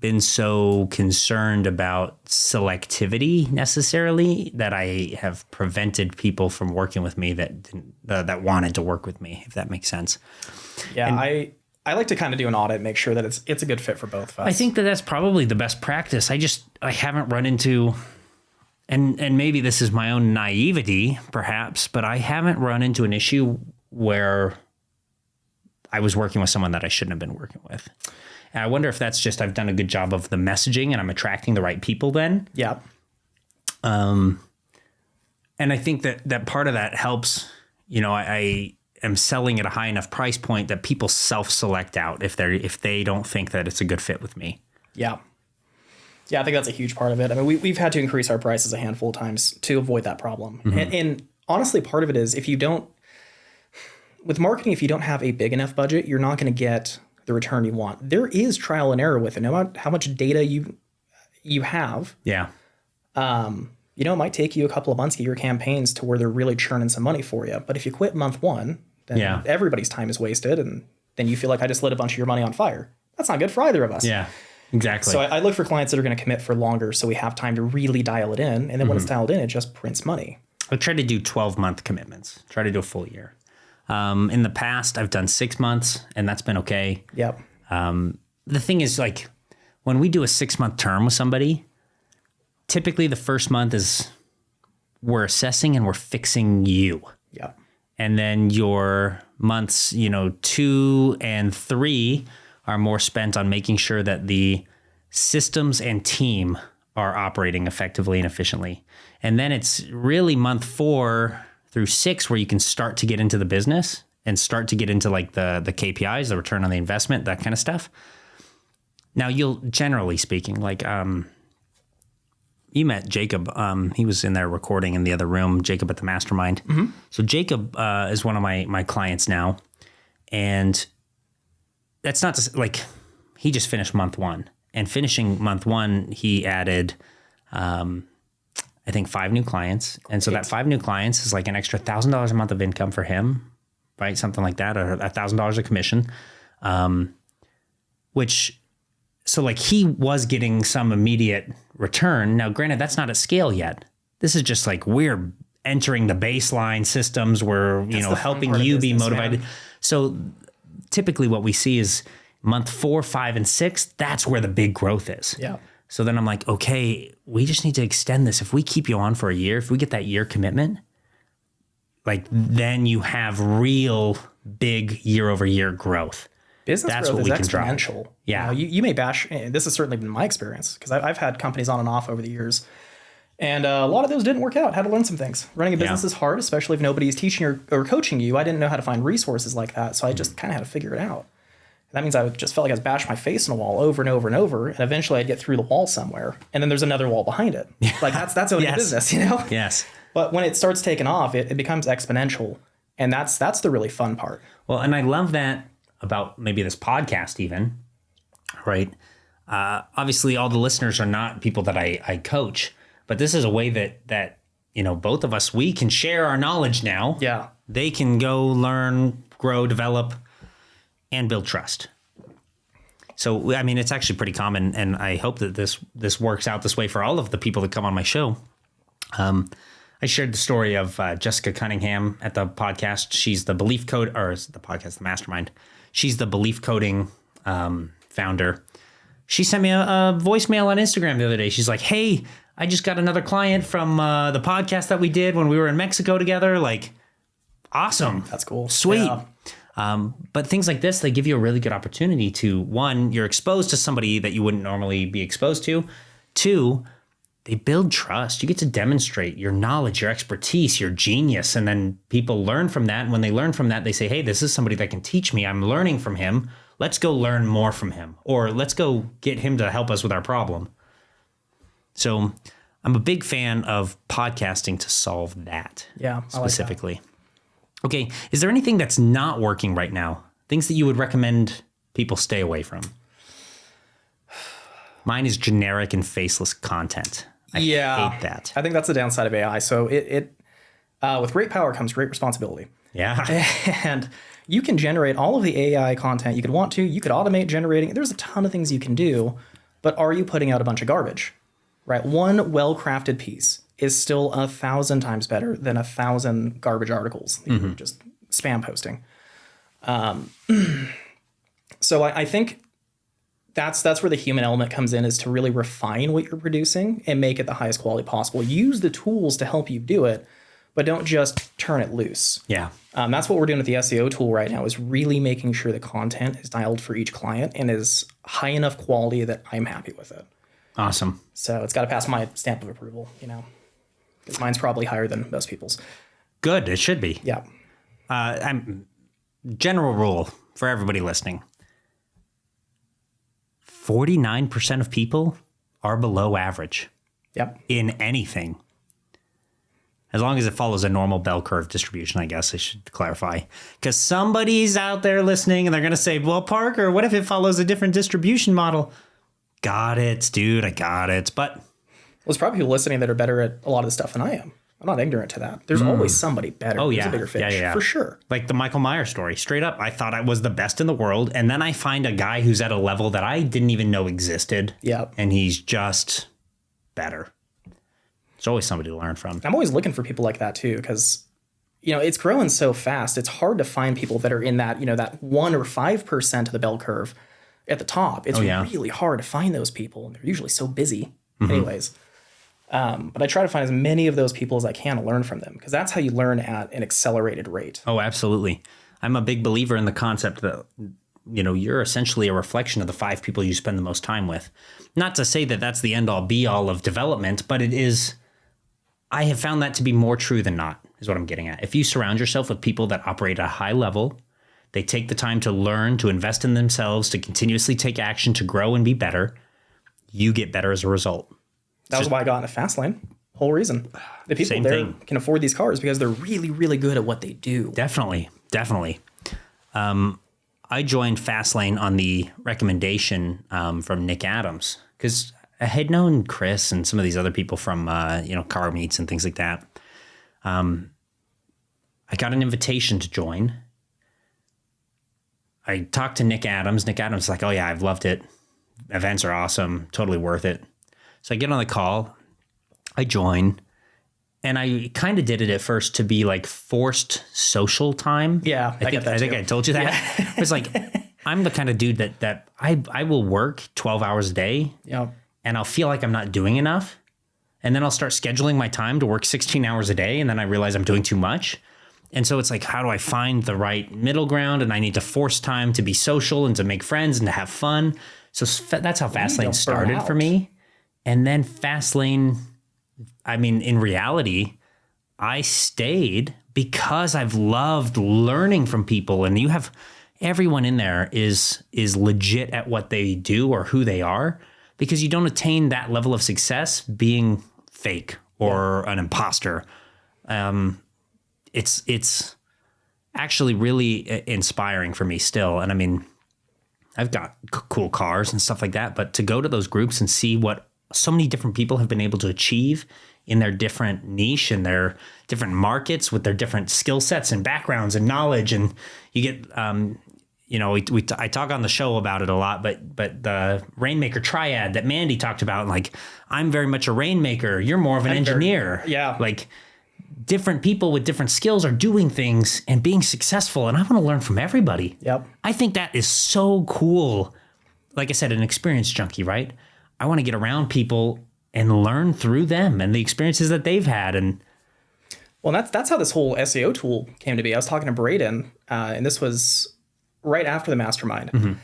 been so concerned about selectivity necessarily that I have prevented people from working with me that wanted to work with me, if that makes sense. Yeah, and I like to kind of do an audit, make sure that it's a good fit for both of us. I think that's probably the best practice. I haven't run into, and maybe this is my own naivety perhaps, but I haven't run into an issue where I was working with someone that I shouldn't have been working with. And I wonder if that's just I've done a good job of the messaging and I'm attracting the right people then. Yeah. And I think that part of that helps, I am selling at a high enough price point that people self-select out if they don't think that it's a good fit with me. Yeah. Yeah, I think that's a huge part of it. I mean, we've had to increase our prices a handful of times to avoid that problem. Mm-hmm. And honestly, part of it is with marketing, if you don't have a big enough budget, you're not going to get the return you want. There is trial and error with it. No matter how much data you have. Yeah. It might take you a couple of months to get your campaigns to where they're really churning some money for you. But if you quit month one, then everybody's time is wasted. And then you feel like I just lit a bunch of your money on fire. That's not good for either of us. Yeah, exactly. So I look for clients that are going to commit for longer so we have time to really dial it in. And then when it's dialed in, it just prints money. I try to do 12-month commitments. Try to do a full year. In the past, I've done 6 months, and that's been okay. Yep. The thing is, like, when we do a 6-month term with somebody, typically the first month is we're assessing and we're fixing you. Yeah. And then your months, 2 and 3 are more spent on making sure that the systems and team are operating effectively and efficiently. And then it's really month 4 through 6 where you can start to get into the business and start to get into like the KPIs, the return on the investment, that kind of stuff. Now you'll, generally speaking, like you met Jacob. He was in there recording in the other room, Jacob at the Mastermind. Mm-hmm. So Jacob is one of my clients now. And that's not to, like, he just finished month 1. And finishing month 1, he added I think 5 new clients. And so that 5 new clients is like an extra $1,000 a month of income for him, right? Something like that, or $1,000 of commission, so like he was getting some immediate return. Now, granted, that's not at scale yet. This is just like we're entering the baseline systems. We're, helping you be motivated. Man. So typically what we see is month 4, 5, and 6, that's where the big growth is. Yeah. So then I'm like, okay, we just need to extend this. If we keep you on for a year, if we get that year commitment, like then you have real big year over year growth. Business That's growth what is we can exponential. drive. Yeah. You may bash, and this has certainly been my experience because I've had companies on and off over the years. And a lot of those didn't work out. Had to learn some things. Running a business is hard, especially if nobody's teaching or coaching you. I didn't know how to find resources like that. So I just kind of had to figure it out. That means I just felt like I was bashing my face in a wall over and over and over. And eventually I'd get through the wall somewhere. And then there's another wall behind it. Like that's owning a business, Yes. But when it starts taking off, it becomes exponential. And that's the really fun part. Well, and I love that about maybe this podcast even, right? Obviously all the listeners are not people that I coach, but this is a way that both of us, we can share our knowledge now. Yeah. They can go learn, grow, develop, and build trust. So, I mean, it's actually pretty common, and I hope that this works out this way for all of the people that come on my show. I shared the story of Jessica Cunningham at the podcast. She's the belief code, or the podcast, the Mastermind. She's the belief coding founder. She sent me a voicemail on Instagram the other day. She's like, hey, I just got another client from the podcast that we did when we were in Mexico together. Like, awesome. That's cool. Sweet. Yeah. But things like this, they give you a really good opportunity to, 1, you're exposed to somebody that you wouldn't normally be exposed to. 2, they build trust. You get to demonstrate your knowledge, your expertise, your genius, and then people learn from that. And when they learn from that, they say, hey, this is somebody that can teach me. I'm learning from him. Let's go learn more from him, or let's go get him to help us with our problem. So I'm a big fan of podcasting to solve that. Yeah, specifically. I like that. Okay, is there anything that's not working right now? Things that you would recommend people stay away from? Mine is generic and faceless content. I hate that. I think that's the downside of AI. So it with great power comes great responsibility. Yeah. And you can generate all of the AI content you could want to. You could automate generating. There's a ton of things you can do, but are you putting out a bunch of garbage? Right? One well-crafted piece is still 1,000 times better than 1,000 garbage articles, just spam posting. So I think that's where the human element comes in, is to really refine what you're producing and make it the highest quality possible. Use the tools to help you do it, but don't just turn it loose. Yeah. That's what we're doing with the SEO tool right now, is really making sure the content is dialed for each client and is high enough quality that I'm happy with it. Awesome. So it's got to pass my stamp of approval, because mine's probably higher than most people's. Good. It should be. Yeah. General rule for everybody listening. 49% of people are below average. Yep. In anything. As long as it follows a normal bell curve distribution, I guess I should clarify. Because somebody's out there listening and they're going to say, well, Parker, what if it follows a different distribution model? Got it, dude. I got it. But there's probably people listening that are better at a lot of the stuff than I am. I'm not ignorant to that. There's always somebody better. Oh, Who's yeah. a bigger fish, Yeah. for sure. Like the Michael Myers story. Straight up, I thought I was the best in the world. And then I find a guy who's at a level that I didn't even know existed. Yep. And he's just better. There's always somebody to learn from. I'm always looking for people like that too, because it's growing so fast. It's hard to find people that are in that that 1 or 5% of the bell curve at the top. It's really hard to find those people, and they're usually so busy, anyways. But I try to find as many of those people as I can to learn from them, because that's how you learn at an accelerated rate. Oh, absolutely. I'm a big believer in the concept that you're essentially a reflection of the 5 people you spend the most time with. Not to say that that's the end all be all of development, but it is. I have found that to be more true than not, is what I'm getting at. If you surround yourself with people that operate at a high level, they take the time to learn, to invest in themselves, to continuously take action, to grow and be better, you get better as a result. That was why I got into Fastlane. Whole reason. The people there can afford these cars because they're really, really good at what they do. Definitely. I joined Fastlane on the recommendation from Nick Adams, because I had known Chris and some of these other people from, car meets and things like that. I got an invitation to join. I talked to Nick Adams. Nick Adams is like, oh, yeah, I've loved it. Events are awesome. Totally worth it. So I get on the call. I join. And I kind of did it at first to be like forced social time. Yeah, I think I told you that. Yeah. It's like, I'm the kind of dude that I will work 12 hours a day. Yeah. And I'll feel like I'm not doing enough. And then I'll start scheduling my time to work 16 hours a day. And then I realize I'm doing too much. And so it's like, how do I find the right middle ground? And I need to force time to be social and to make friends and to have fun. So that's how Fastlane started for me. And then Fastlane, in reality, I stayed because I've loved learning from people. And you have everyone in there is legit at what they do or who they are, because you don't attain that level of success being fake or an imposter. It's actually really inspiring for me still. And I've got cool cars and stuff like that, but to go to those groups and see what so many different people have been able to achieve in their different niche and their different markets with their different skill sets and backgrounds and knowledge. And you get, I talk on the show about it a lot, but the Rainmaker triad that Mandy talked about, like, I'm very much a rainmaker. You're more of an engineer. Like, different people with different skills are doing things and being successful. And I want to learn from everybody. Yep. I think that is so cool. Like I said, an experience junkie, right? I want to get around people and learn through them and the experiences that they've had. And well, that's how this whole SEO tool came to be. I was talking to Braden, and this was right after the mastermind.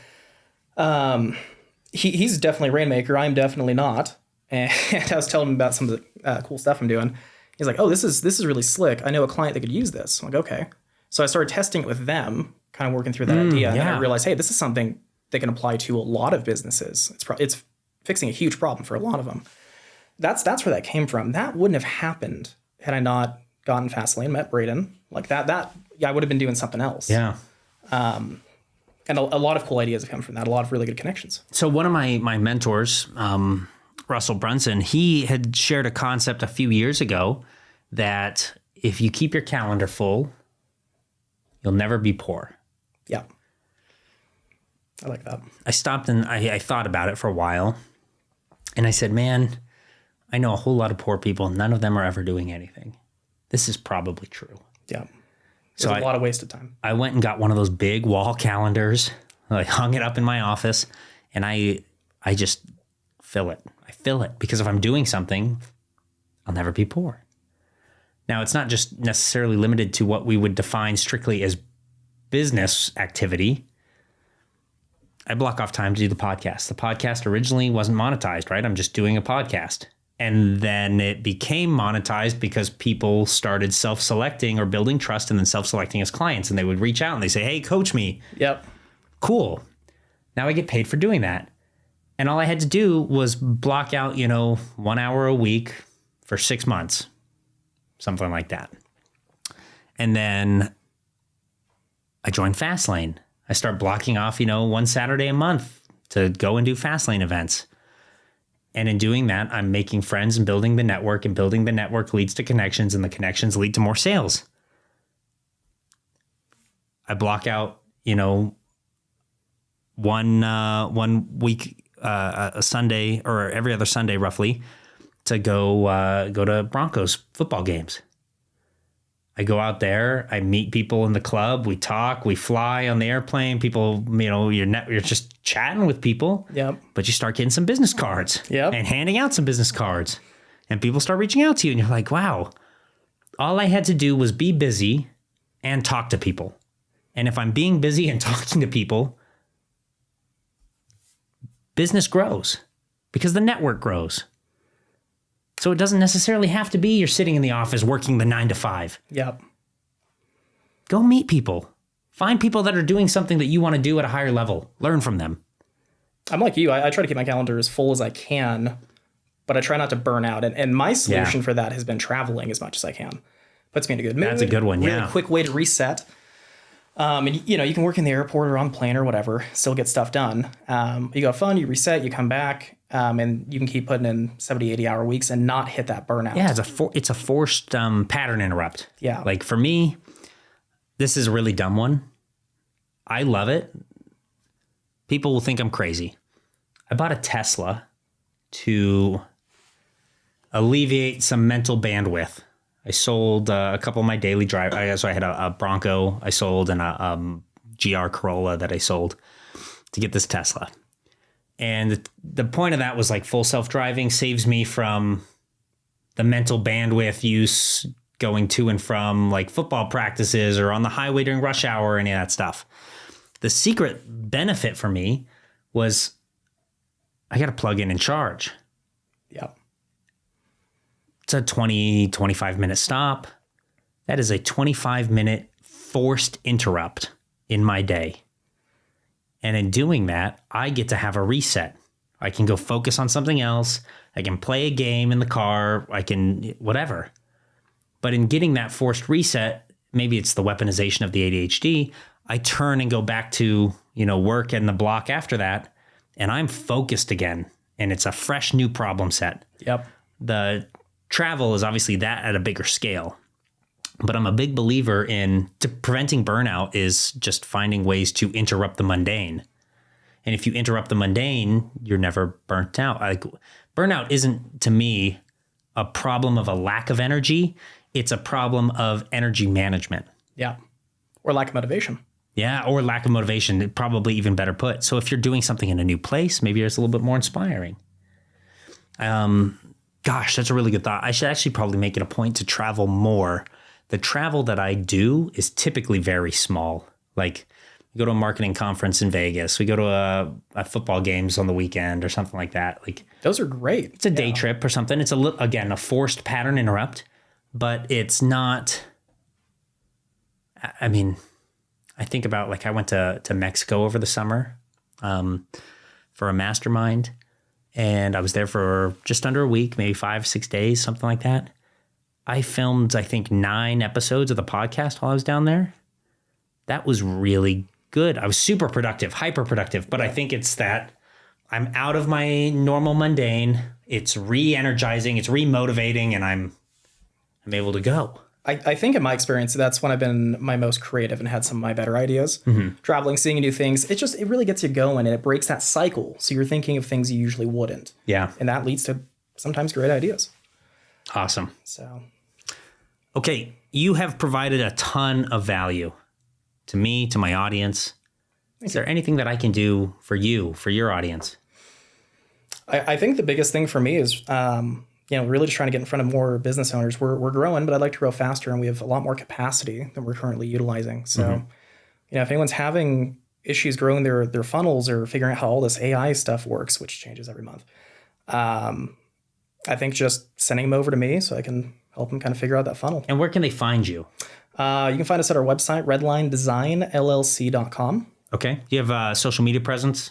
Mm-hmm. He's definitely a rainmaker. I'm definitely not. And I was telling him about some of the cool stuff I'm doing. He's like, oh, this is really slick. I know a client that could use this. I'm like, okay. So I started testing it with them, kind of working through that idea. And then I realized, hey, this is something that can apply to a lot of businesses. It's fixing a huge problem for a lot of them. That's where that came from. That wouldn't have happened had I not gotten Fastlane, met Braden. Like that, I would have been doing something else. Yeah. And a lot of cool ideas have come from that. A lot of really good connections. So one of my mentors, Russell Brunson, he had shared a concept a few years ago that if you keep your calendar full, you'll never be poor. Yeah. I like that. I stopped and I thought about it for a while. And I said, man, I know a whole lot of poor people. None of them are ever doing anything. This is probably true. Yeah. There's a lot of wasted time. I went and got one of those big wall calendars. I hung it up in my office, and I just fill it. I fill it because if I'm doing something, I'll never be poor. Now, it's not just necessarily limited to what we would define strictly as business activity. I block off time to do the podcast. The podcast originally wasn't monetized, right? I'm just doing a podcast. And then it became monetized because people started self-selecting or building trust and then self-selecting as clients. And they would reach out and they say, hey, coach me. Yep. Cool. Now I get paid for doing that. And all I had to do was block out, 1 hour a week for 6 months, something like that. And then I joined Fastlane. I start blocking off, one Saturday a month to go and do Fastlane events. And in doing that, I'm making friends and building the network, and building the network leads to connections, and the connections lead to more sales. I block out, one week, a Sunday or every other Sunday roughly to go to Broncos football games. I go out there, I meet people in the club, we talk, we fly on the airplane. People, you're just chatting with people. Yep. But you start getting some business cards. Yep. And handing out some business cards. And people start reaching out to you and you're like, wow, all I had to do was be busy and talk to people. And if I'm being busy and talking to people, business grows because the network grows. So it doesn't necessarily have to be you're sitting in the office working the 9 to 5. Yep. Go meet people. Find people that are doing something that you want to do at a higher level. Learn from them. I'm like you. I try to keep my calendar as full as I can, but I try not to burn out. And my solution for that has been traveling as much as I can. Puts me in a good mood. That's a good one, really quick way to reset. And you can work in the airport or on the plane or whatever, still get stuff done. You go have fun, you reset, you come back, and you can keep putting in 70, 80 hour weeks and not hit that burnout. Yeah, it's a forced pattern interrupt. Yeah. Like for me, this is a really dumb one. I love it. People will think I'm crazy. I bought a Tesla to alleviate some mental bandwidth. I sold a couple of my daily drive. So I had a Bronco I sold and a GR Corolla that I sold to get this Tesla. And the point of that was like full self-driving saves me from the mental bandwidth use going to and from like football practices or on the highway during rush hour or any of that stuff. The secret benefit for me was I got to plug in and charge. Yeah. It's a 20, 25 minute stop. That is a 25-minute forced interrupt in my day. And in doing that, I get to have a reset. I can go focus on something else. I can play a game in the car. I can whatever. But in getting that forced reset, maybe it's the weaponization of the ADHD, I turn and go back to, work and the block after that, and I'm focused again. And it's a fresh new problem set. Yep. The travel is obviously that at a bigger scale. But I'm a big believer in preventing burnout is just finding ways to interrupt the mundane. And if you interrupt the mundane, you're never burnt out. Burnout isn't, to me, a problem of a lack of energy. It's a problem of energy management. Yeah. Or lack of motivation. Yeah, or lack of motivation, probably even better put. So if you're doing something in a new place, maybe it's a little bit more inspiring. Gosh, that's a really good thought. I should actually probably make it a point to travel more. The travel that I do is typically very small. Like we go to a marketing conference in Vegas. We go to a football games on the weekend or something like that. Like those are great. It's a day trip or something. It's a forced pattern interrupt, but it's not. I mean, I think about like I went to Mexico over the summer for a mastermind, and I was there for just under a week, maybe 5-6 days, something like that. I filmed, I think, 9 episodes of the podcast while I was down there. That was really good. I was super productive, hyper productive, but I think it's that I'm out of my normal mundane. It's re-energizing, it's re-motivating, and I'm able to go. I think in my experience, that's when I've been my most creative and had some of my better ideas. Traveling, seeing new things, it really gets you going, and it breaks that cycle. So you're thinking of things you usually wouldn't. Yeah. And that leads to sometimes great ideas. Awesome. So, okay, you have provided a ton of value to me, to my audience. Is there anything that I can do for you, for your audience? I think the biggest thing for me is, really just trying to get in front of more business owners. We're growing, but I'd like to grow faster, and we have a lot more capacity than we're currently utilizing. So, if anyone's having issues growing their funnels or figuring out how all this AI stuff works, which changes every month, I think just sending them over to me so I can help them kind of figure out that funnel. And where can they find you? You can find us at our website, redlinedesignllc.com. Okay. Do you have a social media presence?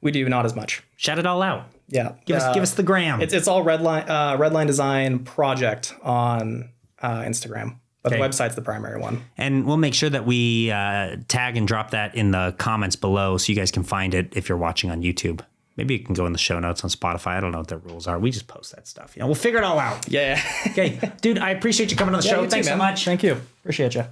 We do not as much. Shout it all out. Yeah. Give us the gram. It's all Redline Design Project on Instagram, but the website's the primary one. And we'll make sure that we tag and drop that in the comments below so you guys can find it if you're watching on YouTube. Maybe you can go in the show notes on Spotify. I don't know what the rules are. We just post that stuff. We'll figure it all out. Yeah. Okay. Dude, I appreciate you coming on the show. Thanks so much. Thank you. Appreciate you.